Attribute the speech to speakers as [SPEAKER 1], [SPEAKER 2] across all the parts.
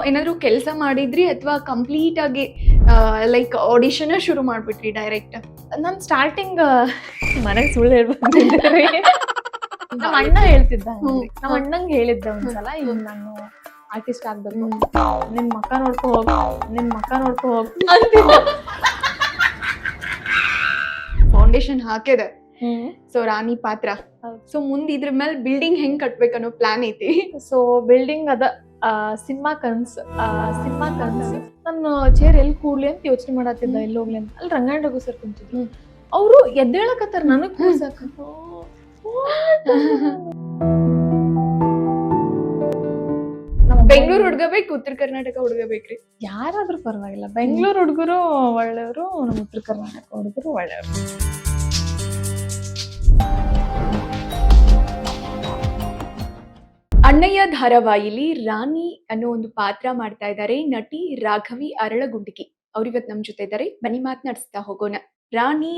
[SPEAKER 1] ಏನಾದ್ರು ಕೆಲಸ ಮಾಡಿದ್ರಿ ಅಥವಾ ಕಂಪ್ಲೀಟ್ ಆಗಿ ಲೈಕ್ ಆಡಿಷನ್ ಶುರು ಮಾಡ್ಬಿಟ್ರಿ ಡೈರೆಕ್ಟ್?
[SPEAKER 2] ನಾನ್ ಸ್ಟಾರ್ಟಿಂಗ್ ಮನೆಗ್ ಸುಳ್ಳು ಹೇಳ್ಬಂದಿದ್ದೆ. ನಮ್ಮ ಅಣ್ಣ ಹೇಳ್ತಿದ್ದ, ನಮ್ಮ ಅಣ್ಣಂಗ್ ಹೇಳಿದ್ದೆ ಒಂದ್ಸಲ, ಹಿಂಗ್ ನಾನು ಆರ್ಟಿಸ್ಟ್ ಆಗ್ಬೇಕು, ನಿನ್ ಮಕ್ಕ ನೋಡ್ಕೊ ಹೋಗ್ ಅಂತಿದ್ದ.
[SPEAKER 1] ಫೌಂಡೇಶನ್ ಹಾಕಿದೆ, ಸೊ ರಾಣಿ ಪಾತ್ರ. ಸೊ ಮುಂದ್ ಇದ್ರ ಮೇಲೆ ಬಿಲ್ಡಿಂಗ್ ಹೆಂಗ್ ಕಟ್ಬೇಕನ್ನೋ ಪ್ಲಾನ್ ಐತಿ.
[SPEAKER 2] ಸೊ ಬಿಲ್ಡಿಂಗ್ ಅದ ಸಿನಿಮಾ ಕನ್ಸ್. ನಾನು ಚೇರ್ ಎಲ್ಲಿ ಕೂಡ್ಲಿ ಅಂತ ಯೋಚನೆ ಮಾಡತ್ತಿದ್ದ, ಎಲ್ಲಿ ಹೋಗ್ಲಿ ಅಂತ. ಅಲ್ಲಿ ರಂಗಾಯಣ ರಘು ಸರ್ ಕುಂತಿದ್ರು. ಅವ್ರು ಎದ್ದೇಳಕತ್ತಾರ, ನನಗ್ ಕೂರ್ಸಕ.
[SPEAKER 1] ಬೆಂಗಳೂರು ಹುಡುಗ ಬೇಕು, ಉತ್ತರ ಕರ್ನಾಟಕ ಹುಡುಗ ಬೇಕ್ರಿ?
[SPEAKER 2] ಯಾರಾದ್ರೂ ಪರವಾಗಿಲ್ಲ. ಬೆಂಗಳೂರು ಹುಡುಗರು ಒಳ್ಳೆಯವರು, ನಮ್ಮ ಉತ್ತರ ಕರ್ನಾಟಕ ಹುಡುಗರು ಒಳ್ಳೆಯವರು.
[SPEAKER 1] ಅಣ್ಣಯ್ಯ ಧಾರಾವಾಹಿಲಿ ರಾಣಿ ಅನ್ನೋ ಒಂದು ಪಾತ್ರ ಮಾಡ್ತಾ ಇದ್ದಾರೆ ನಟಿ ರಾಘವಿ ಅರಳಗುಂಡಿಗಿ. ಅವ್ರಿವತ್ ನಮ್ ಜೊತೆ ಇದ್ದಾರೆ, ಬನ್ನಿ ಮಾತನಾಡಿಸ್ತಾ ಹೋಗೋಣ. ರಾಣಿ,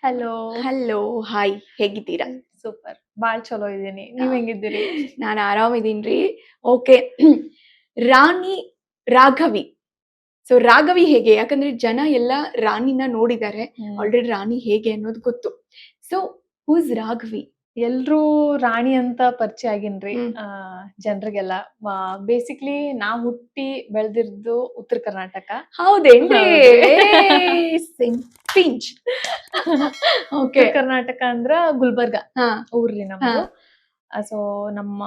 [SPEAKER 1] ಹಲೋ, ಹಾಯ್, ಹೇಗಿದ್ದೀರಾ?
[SPEAKER 2] ಸೂಪರ್, ಬಾಳ್ ಚಲೋ ಇದೀನಿ. ನೀವ್ ಹೆಂಗಿದ್ದೀರಿ?
[SPEAKER 1] ನಾನು ಆರಾಮಿದೀನ್ರಿ. ಓಕೆ, ರಾಣಿ ರಾಘವಿ. ಸೊ ರಾಘವಿ ಹೇಗೆ? ಯಾಕಂದ್ರೆ ಜನ ಎಲ್ಲ ರಾಣಿನ ನೋಡಿದ್ದಾರೆ ಆಲ್ರೆಡಿ, ರಾಣಿ ಹೇಗೆ ಅನ್ನೋದು ಗೊತ್ತು. So who's Raghavi?
[SPEAKER 2] ಎಲ್ರೂ ರಾಣಿ ಅಂತ ಪರಿಚಯ ಆಗಿನ್ರಿ ಜನರಿಗೆಲ್ಲ. ಬೇಸಿಕ್ಲಿ ನಾ ಹುಟ್ಟಿ ಬೆಳೆದಿದ್ದು ಉತ್ತರ ಕರ್ನಾಟಕ.
[SPEAKER 1] ಹೌದೇನ್ರಿ?
[SPEAKER 2] ಉತ್ತರ ಕರ್ನಾಟಕ ಅಂದ್ರ ಗುಲ್ಬರ್ಗ ಊರ್ರಿ ನಮ್ದು. ಸೊ ನಮ್ಮ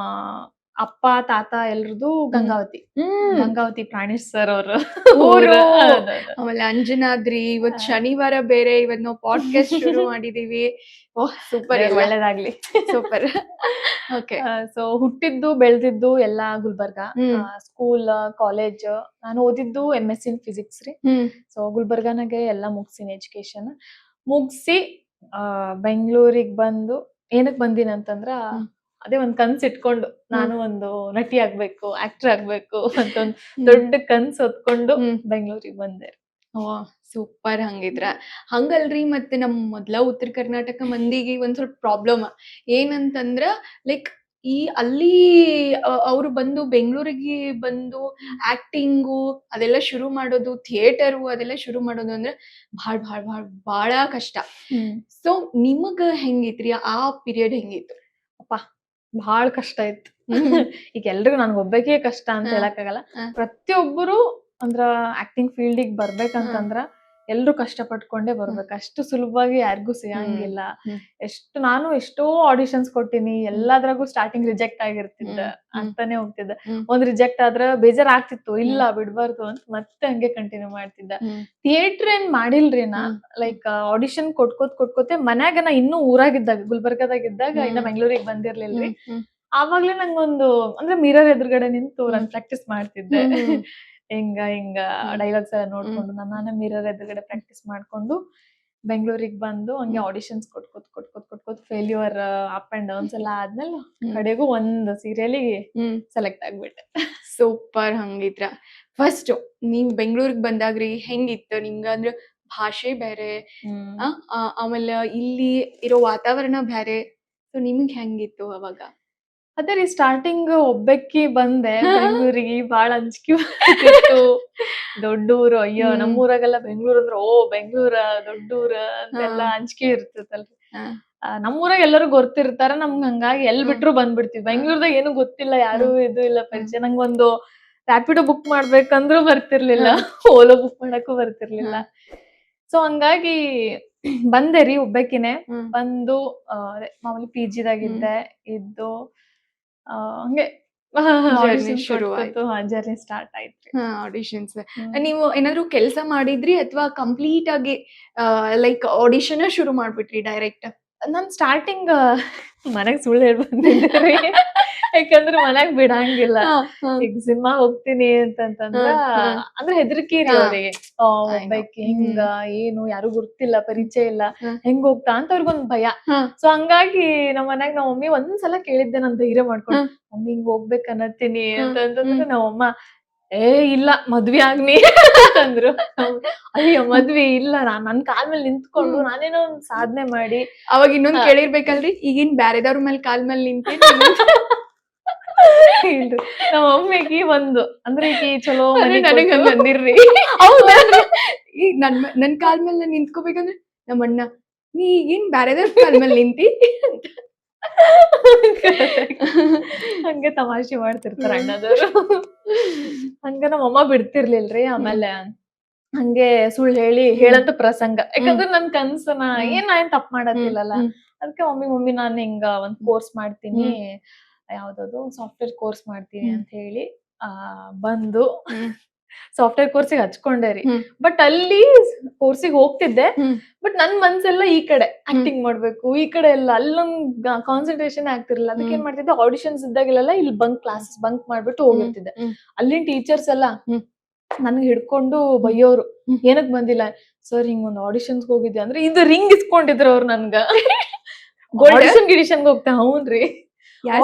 [SPEAKER 2] ಅಪ್ಪ ತಾತ ಎಲ್ರದು ಗಂಗಾವತಿ ಪ್ರಾಣೇಶ್ ಸರ್ ಅವರು ಊರು.
[SPEAKER 1] ಆಮೇಲೆ ಅಂಜನಾದ್ರಿ. ಇವತ್ ಶನಿವಾರ ಬೇರೆ, ಇವತ್ ನಾವು ಪಾಡ್ಕಾಸ್ಟ್ ಶುರು ಮಾಡಿದೀವಿ. ಓಹ್ ಸೂಪರ್,
[SPEAKER 2] ಒಳ್ಳೇದಾಗ್ಲಿ.
[SPEAKER 1] ಸೂಪರ್. ಓಕೆ,
[SPEAKER 2] ಸೊ ಹುಟ್ಟಿದ್ದು ಬೆಳೆದಿದ್ದು ಎಲ್ಲಾ ಗುಲ್ಬರ್ಗ. ಸ್ಕೂಲ್, ಕಾಲೇಜ್ ನಾನು ಓದಿದ್ದು MSc ಇನ್ ಫಿಸಿಕ್ಸ್ ರೀ. ಸೊ ಗುಲ್ಬರ್ಗನಾಗೆ ಎಲ್ಲಾ ಮುಗ್ಸಿನಿ, ಎಜುಕೇಶನ್ ಮುಗ್ಸಿ ಬೆಂಗಳೂರಿಗೆ ಬಂದು ಏನಕ್ ಬಂದಿನ ಅಂತಂದ್ರ, ಅದೇ ಒಂದ್ ಕನ್ಸ್ ಇಟ್ಕೊಂಡು ನಾನು ಒಂದು ನಟಿ ಆಗ್ಬೇಕು, ಆಕ್ಟರ್ ಆಗ್ಬೇಕು ಅಂತ ಒಂದ್ ದೊಡ್ಡ ಕನ್ಸ್ ಹೊತ್ಕೊಂಡು ಬೆಂಗಳೂರಿಗೆ ಬಂದೆ.
[SPEAKER 1] ಸೂಪರ್. ಹಂಗಲ್ರಿ, ಮತ್ತೆ ನಮ್ ಮೊದ್ಲ ಉತ್ತರ ಕರ್ನಾಟಕ ಮಂದಿಗೆ ಒಂದ್ ಸ್ವಲ್ಪ ಪ್ರಾಬ್ಲಮ್ ಏನಂತಂದ್ರ, ಲೈಕ್ ಅಲ್ಲಿ ಅವ್ರು ಬಂದು ಬೆಂಗಳೂರಿಗೆ ಬಂದು ಆಕ್ಟಿಂಗು ಅದೆಲ್ಲ ಶುರು ಮಾಡೋದು, ಥಿಯೇಟರು ಅದೆಲ್ಲ ಶುರು ಮಾಡೋದು ಅಂದ್ರೆ ಬಹಳ ಕಷ್ಟ. ಸೊ ನಿಮಗ ಹೆಂಗಿತ್ರಿ ಆ ಪೀರಿಯಡ್? ಹೆಂಗಿತ್ತು?
[SPEAKER 2] ಬಹಳ ಕಷ್ಟ ಇತ್ತು. ಈಗ ಎಲ್ರಿಗೂ ನನ್ಗೆ ಒಬ್ಬಾಕೆ ಕಷ್ಟ ಅಂತ ಹೇಳಕ್ಕಾಗಲ್ಲ. ಪ್ರತಿಯೊಬ್ಬರು ಅಂದ್ರ ಆಕ್ಟಿಂಗ್ ಫೀಲ್ಡಿಗೆ ಬರ್ಬೇಕಂತಂದ್ರ ಎಲ್ರು ಕಷ್ಟ ಪಟ್ಕೊಂಡೇ ಬರ್ಬೇಕು. ಅಷ್ಟು ಸುಲಭವಾಗಿ ಯಾರಿಗೂ ಸಿಗಂಗಿಲ್ಲ. ನಾನು ಎಷ್ಟೋ ಆಡಿಷನ್ಸ್ ಕೊಟ್ಟಿನಿ, ಎಲ್ಲಾದ್ರಾಗೂ ಸ್ಟಾರ್ಟಿಂಗ್ ರಿಜೆಕ್ಟ್ ಆಗಿರ್ತಿದ್ದ, ಅಂತಾನೆ ಹೋಗ್ತಿದ್ದ. ಒಂದ್ ರಿಜೆಕ್ಟ್ ಆದ್ರ ಬೇಜಾರ್ ಆಗ್ತಿತ್ತು, ಇಲ್ಲ ಬಿಡ್ಬಾರ್ದು ಅಂತ ಮತ್ತೆ ಹಂಗೆ ಕಂಟಿನ್ಯೂ ಮಾಡ್ತಿದ್ದ. ಥಿಯೇಟರ್ ಏನ್ ಮಾಡಿಲ್ರಿ ನಾ. ಲೈಕ್ ಆಡಿಷನ್ ಕೊಟ್ಕೋತೆ ಮನ್ಯಾಗ ನಾ ಇನ್ನೂ ಊರಾಗಿದ್ದಾಗ, ಗುಲ್ಬರ್ಗದಾಗಿದ್ದಾಗ, ಇನ್ನ ಬೆಂಗಳೂರಿಗೆ ಬಂದಿರ್ಲಿಲ್ರಿ. ಆವಾಗ್ಲೇ ನಂಗೊಂದು ಅಂದ್ರೆ ಮಿರರ್ ಎದುರುಗಡೆ ನಿಂತು ನಾನು ಪ್ರಾಕ್ಟೀಸ್ ಮಾಡ್ತಿದ್ದೆ. ಹಿಂಗ ಡೈಲಾಗ್ಸ್ ಎಲ್ಲ ನೋಡ್ಕೊಂಡು ನಾನೇ ಮಿರರ್ ಎದುರುಗಡೆ ಪ್ರಾಕ್ಟೀಸ್ ಮಾಡ್ಕೊಂಡು ಬೆಂಗಳೂರಿಗೆ ಬಂದು ಹಂಗೆ ಆಡಿಷನ್ಸ್ ಕೊಟ್ಕೋತ್ ಫೇಲ್ಯೂರ್, ಅಪ್ ಅಂಡ್ ಡೌನ್ಸ್ ಎಲ್ಲ ಆದ್ಮೇಲೆ ಕಡೆಗೂ ಒಂದ್ ಸೀರಿಯಲಿಗೆ ಸೆಲೆಕ್ಟ್ ಆಗ್ಬಿಟ್ಟೆ.
[SPEAKER 1] ಸೂಪರ್. ಹಂಗಿದ್ರ ಫಸ್ಟ್ ನೀವ್ ಬೆಂಗಳೂರಿಗೆ ಬಂದಾಗ್ರಿ ಹೆಂಗಿತ್ತು ನಿಮ್ಗ? ಅಂದ್ರೆ ಭಾಷೆ ಬೇರೆ, ಆಮೇಲೆ ಇಲ್ಲಿ ಇರೋ ವಾತಾವರಣ ಬೇರೆ. ಸೊ ನಿಮ್ಗ್ ಹೆಂಗಿತ್ತು ಅವಾಗ?
[SPEAKER 2] ಅದೇ ರೀ, ಸ್ಟಾರ್ಟಿಂಗ್ ಒಬ್ಬಕ್ಕಿ ಬಂದೆ ಬೆಂಗಳೂರಿಗೆ, ಬಾಳ ಅಂಜಿಕೆ ಬರ್ತಿತ್ತು. ದೊಡ್ಡೂರು, ಅಯ್ಯೋ ನಮ್ಮೂರಾಗೆಲ್ಲ ಬೆಂಗಳೂರು ಅಂದ್ರೆ ಬೆಂಗಳೂರ ದೊಡ್ಡೂರ ಅಂತೆಲ್ಲ ಅಂಜಿಕೆ ಇರ್ತೈತಲ್ರಿ. ನಮ್ಮೂರಾಗ ಎಲ್ಲರೂ ಗೊತ್ತಿರ್ತಾರ ನಮ್ಗೆ, ಹಂಗಾಗಿ ಎಲ್ ಬಿಟ್ರು ಬಂದ್ಬಿಡ್ತೀವಿ. ಬೆಂಗಳೂರದಾಗ ಏನು ಗೊತ್ತಿಲ್ಲ, ಯಾರು ಇದು ಇಲ್ಲ ಪರಿಚಯ. ನಂಗೊಂದು ರ್ಯಾಪಿಡೋ ಬುಕ್ ಮಾಡ್ಬೇಕಂದ್ರೂ ಬರ್ತಿರ್ಲಿಲ್ಲ, ಓಲೋ ಬುಕ್ ಮಾಡಕ್ಕೂ ಬರ್ತಿರ್ಲಿಲ್ಲ. ಸೊ ಹಂಗಾಗಿ ಬಂದೆ ರೀ ಒಬ್ಬಾಕಿನೇ. ಬಂದು ಮಾಮೂಲಿ PGದಾಗಿದ್ದೆ, ಇದ್ದು ಹಂಗೆ ಜರ್ನಿ ಸ್ಟಾರ್ಟ್ ಆಯ್ತು.
[SPEAKER 1] ಆಡಿಷನ್ಸ್ ನೀವು ಏನಾದ್ರು ಕೆಲಸ ಮಾಡಿದ್ರಿ ಅಥವಾ ಕಂಪ್ಲೀಟ್ ಆಗಿ ಲೈಕ್ ಆಡಿಷನ್ ಶುರು ಮಾಡ್ಬಿಟ್ರಿ ಡೈರೆಕ್ಟ್?
[SPEAKER 2] ನಾನ್ ಸ್ಟಾರ್ಟಿಂಗ್ ಮನೆಗ್ ಸುಳ್ಳು ಹೇಳ್ಬಂದಿದ್ದೆ, ಯಾಕಂದ್ರೆ ಮನ್ಯಾಗ ಬಿಡಂಗಿಲ್ಲ. ಈಗ ಸಿನಿಮಾ ಹೋಗ್ತೀನಿ ಅಂತಂದ್ರ ಅಂದ್ರೆ ಹೆದರಿಕೆ ರೀ ಅವ್ರಿಗೆ. ಒಬ್ಬಾಕಿ ಹಿಂಗ ಏನು ಯಾರು ಗೊತ್ತಿಲ್ಲ, ಪರಿಚಯ ಇಲ್ಲ, ಹೆಂಗ್ ಹೋಗ್ತಾ ಅಂತ ಅವ್ರಿಗೊಂದ್ ಭಯ. ಸೊ ಹಂಗಾಗಿ ನಮ್ಮ ಮನ್ಯಾಗ ನಮ್ಮ ಮಮ್ಮಿ ಒಂದ್ಸಲ ಕೇಳಿದ್ದೆ, ನಾನ್ ಧೈರ್ಯ ಮಾಡ್ಕೊಂಡು, ಮಮ್ಮಿ ಹಿಂಗ್ ಹೋಗ್ಬೇಕ್ ಅನ್ನತ್ತೀನಿ ಅಂತಂದ್ರೆ ನಮ್ಮಮ್ಮ ಇಲ್ಲ ಮದ್ವೆ ಆಗ್ನಿ ಅಂತಂದ್ರು. ಅಯ್ಯೋ ಮದ್ವೆ ಇಲ್ಲ, ನನ್ ಕಾಲ್ ಮೇಲೆ ನಿಂತ್ಕೊಂಡು ನಾನೇನೋ ಒಂದ್ ಸಾಧನೆ ಮಾಡಿ.
[SPEAKER 1] ಅವಾಗ ಇನ್ನೊಂದ್ ಕೇಳಿರ್ಬೇಕಲ್ರಿ, ಈಗಿನ್ ಬ್ಯಾರೆದವ್ರ ಮೇಲೆ ಕಾಲ್ ಮೇಲೆ ನಿಂತೀನಿ
[SPEAKER 2] ಇಲ್ರಿ ನಮ್ಮ ಮಮ್ಮಿಗೆ ಒಂದು ಅಂದ್ರೆ ಈಕಿ ಚಲೋ
[SPEAKER 1] ಅರೆ
[SPEAKER 2] ಮನಿ
[SPEAKER 1] ನನಗ್ ಹಂಗ
[SPEAKER 2] ಕೊಟ್ಟು-
[SPEAKER 1] ಅಂದಿರ್ರಿ.
[SPEAKER 2] ಹೌದಾ?
[SPEAKER 1] ಈಗ ನನ್ ಕಾಲ್ ಮೇಲೆ ನಾನ್ ನಿಂತ್ಕೋಬೇಕಂದ್ರೆ ನಮ್ಮ ಅಣ್ಣ ನೀ ಈಗೇನ್ ಬ್ಯಾರೆದವ್ರ ಕಾಲ್ ಮೇಲೆ ನಿಂತಿ ಅಂತ.
[SPEAKER 2] ಹಂಗೆ ತಮಾಷೆ ಮಾಡ್ತಿರ್ತಾರ ಅಣ್ಣದವ್ರು. ಹಂಗ ನಮ್ಮಮ್ಮ ಬಿಡ್ತಿರ್ಲಿಲ್ರಿ. ಆಮೇಲೆ ಹಂಗೆ ಸುಳ್ಳು ಹೇಳಂತ ಪ್ರಸಂಗ, ಯಾಕಂದ್ರೆ ನನ್ ಕನ್ಸನ ನಾ ಏನ್ ತಪ್ಪ ಮಾಡತ್ತಿಲ್ಲಲ್ಲ. ಅದಕ್ಕೆ ಮಮ್ಮಿ ನಾನ್ ಹಿಂಗ ಒಂದ್ ಕೋರ್ಸ್ ಮಾಡ್ತೀನಿ, ಯಾವ್ದದು ಸಾಫ್ಟ್ವೇರ್ ಕೋರ್ಸ್ ಮಾಡ್ತೀನಿ ಅಂತ ಹೇಳಿ ಬಂದು ಸಾಫ್ಟ್ವೇರ್ ಕೋರ್ಸಿಗೆ ಹಚ್ಕೊಂಡೆ ರೀ. ಬಟ್ ಅಲ್ಲಿ ಕೋರ್ಸಿಗೆ ಹೋಗ್ತಿದ್ದೆ, ಬಟ್ ನನ್ ಮನ್ಸೆಲ್ಲ ಈ ಕಡೆ ಆಕ್ಟಿಂಗ್ ಮಾಡ್ಬೇಕು, ಈ ಕಡೆ ಎಲ್ಲ ಅಲ್ಲಿ ನಮ್ಗೆ ಕಾನ್ಸಂಟ್ರೇಷನ್ ಆಗ್ತಿರ್ಲಿಲ್ಲ. ಅದಕ್ಕೆ ಏನ್ ಮಾಡ್ತಿದ್ದೆ, ಆಡಿಷನ್ಸ್ ಇದ್ದಾಗೆಲ್ಲ ಇಲ್ಲಿ ಕ್ಲಾಸಸ್ ಬಂಕ್ ಮಾಡ್ಬಿಟ್ಟು ಹೋಗಿರ್ತಿದ್ದೆ. ಅಲ್ಲಿನ ಟೀಚರ್ಸ್ ಎಲ್ಲ ನನ್ಗೆ ಹಿಡ್ಕೊಂಡು ಬೈಯೋರು, ಏನಕ್ ಬಂದಿಲ್ಲ ಸರ್, ಹಿಂಗೊಂದು ಆಡಿಷನ್ಸ್ ಹೋಗಿದ್ದೆ ಅಂದ್ರೆ ಇದು ರಿಂಗ್ ಇಸ್ಕೊಂಡಿದ್ರು ಅವ್ರು ನನ್ಗ. ಗಿಡಿಷನ್ಗೆ ಹೋಗ್ತಾ. ಹೌನ್ರಿ,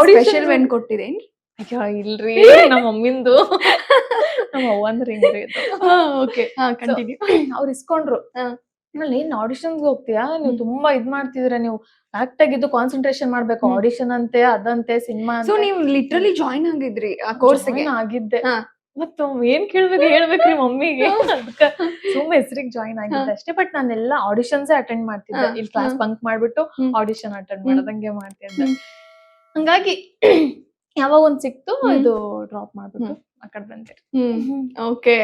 [SPEAKER 1] ಸ್ಪೆಷಲ್ ವೆನ್ ಕೊಟ್ಟಿದೇನ್ರಿ?
[SPEAKER 2] ಅಯ್ಯೋ ಇಲ್ರಿ, ನಮ್ಮ ಮಮ್ಮಿಂದು ನಮ್ಮ ಅವ್ವಂದ್ ರಿಂಗ್ ರೀ ಇದು.
[SPEAKER 1] Okay, continue.
[SPEAKER 2] ಅವ್ರು ಇಸ್ಕೊಂಡ್ರು. ಆಮೇಲೆ ಏನ್ ಆಡಿಷನ್ಸ್ ಹೋಗ್ತೀಯಾ ನೀವು, ತುಂಬಾ ಇದ್ ಮಾಡ್ತಿದ್ರ ನೀವು, ಕರೆಕ್ಟ್ ಆಗಿದ್ದು ಕಾನ್ಸಂಟ್ರೇಷನ್ ಮಾಡ್ಬೇಕು, ಆಡಿಷನ್ ಅಂತೆ ಅದಂತೆ ಸಿನಿಮಾ
[SPEAKER 1] ಸೊ ನೀವು ಲಿಟ್ರಲಿ ಜಾಯಿನ್ ಆಗಿದ್ರಿ ಆ ಕೋರ್ಸ್ಗೆ?
[SPEAKER 2] ಆಗಿದ್ದೆ. ಮತ್ತ ಏನ್ ಹೇಳ್ಬೇಕ್ರಿ ಮಮ್ಮಿಗೆ, ಅದಕ್ಕ ಸುಮ್ಮನೆ ಹೆಸರಿಗೆ ಜಾಯಿನ್ ಆಗಿದ್ದೆ ಅಷ್ಟೇ. ಬಟ್ ನಾನೆಲ್ಲ ಆಡಿಷನ್ಸ್ ಅಟೆಂಡ್ ಮಾಡ್ತಿದ್ದೆ. ಇಲ್ಲಿ ಕ್ಲಾಸ್ ಬಂಕ್ ಮಾಡ್ಬಿಟ್ಟು ಆಡಿಷನ್ ಅಟೆಂಡ್ ಮಾಡೋದಂಗೆ ಮಾಡ್ತಿದ್ದೆ. ಹಂಗಾಗಿ ಯಾವಾಗ ಒಂದ್ ಸಿಕ್ತು, ಇದು ಡ್ರಾಪ್ ಮಾಡ್ಬಿಟ್ಟು ಆ ಕಡೆ ಬಂದೆ.
[SPEAKER 1] ಓಕೆ,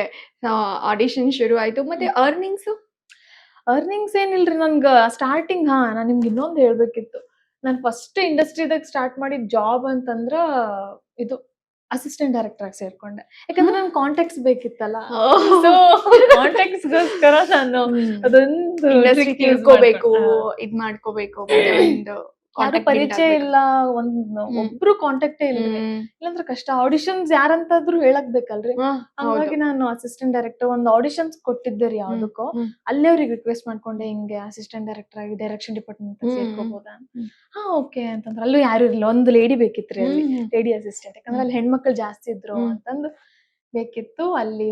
[SPEAKER 1] ಆಡಿಷನ್ ಶುರು ಆಯ್ತು. ಮತ್ತೆ
[SPEAKER 2] ಅರ್ನಿಂಗ್ಸ್ ಏನಿಲ್ರಿ ನನ್ಗ ಸ್ಟಾರ್ಟಿಂಗ್. ನಾನ್ ನಿಮ್ಗೆ ಇನ್ನೊಂದು ಹೇಳ್ಬೇಕಿತ್ತು. ನಾನ್ ಫಸ್ಟ್ ಇಂಡಸ್ಟ್ರಿದಾಗ ಸ್ಟಾರ್ಟ್ ಮಾಡಿದ ಜಾಬ್ ಅಂತಂದ್ರ ಇದು ಅಸಿಸ್ಟೆಂಟ್ ಡೈರೆಕ್ಟರ್ ಆಗಿ ಸೇರ್ಕೊಂಡೆ. ಯಾಕಂದ್ರೆ ನನ್ ಕಾಂಟ್ಯಾಕ್ಟ್ಸ್ ಬೇಕಿತ್ತಲ್ಲ, ಸೊ ಕಾಂಟ್ಯಾಕ್ಟ್ಸ್ ಗೋಸ್ಕರ ನಾನು ಅದೊಂದು
[SPEAKER 1] ತಿಳ್ಕೋಬೇಕು, ಇದ್ ಮಾಡ್ಕೋಬೇಕು.
[SPEAKER 2] ಯಾರು ಪರಿಚಯ ಇಲ್ಲ, ಒಬ್ರು ಕಾಂಟ್ಯಾಕ್ಟೇ ಇಲ್ಲ, ಇಲ್ಲಾಂದ್ರೆ ಕಷ್ಟ. ಆಡಿಷನ್ಸ್ ಯಾರಂತಾದ್ರು ಹೇಳಕ್ ಬೇಕಲ್ರಿ. ಹಂಗಾಗಿ ನಾನು ಅಸಿಸ್ಟೆಂಟ್ ಡೈರೆಕ್ಟರ್ ಒಂದ್ ಆಡಿಷನ್ಸ್ ಕೊಟ್ಟಿದ್ದೆ ರೀ ಯಾವ್ದಕ್ಕೋ. ಅಲ್ಲೇ ಅವ್ರಿಗೆ ರಿಕ್ವೆಸ್ಟ್ ಮಾಡ್ಕೊಂಡೆ, ಹಿಂಗೆ ಅಸಿಸ್ಟೆಂಟ್ ಡೈರೆಕ್ಟರ್ ಆಗಿ ಡೈರೆಕ್ಷನ್ ಡಿಪಾರ್ಟ್ಮೆಂಟ್ ಸೇರ್ಕೋಬಹುದಾ? ಓಕೆ ಅಂತಂದ್ರೆ. ಅಲ್ಲೂ ಯಾರು ಇರ್ಲಿಲ್ಲ, ಒಂದು ಲೇಡಿ ಬೇಕಿತ್ರಿ ಅಲ್ಲಿ, ಲೇಡಿ ಅಸಿಸ್ಟೆಂಟ್. ಯಾಕಂದ್ರೆ ಅಲ್ಲಿ ಹೆಣ್ಮಕ್ಳು ಜಾಸ್ತಿ ಇದ್ರು ಅಂತಂದು ಬೇಕಿತ್ತು. ಅಲ್ಲಿ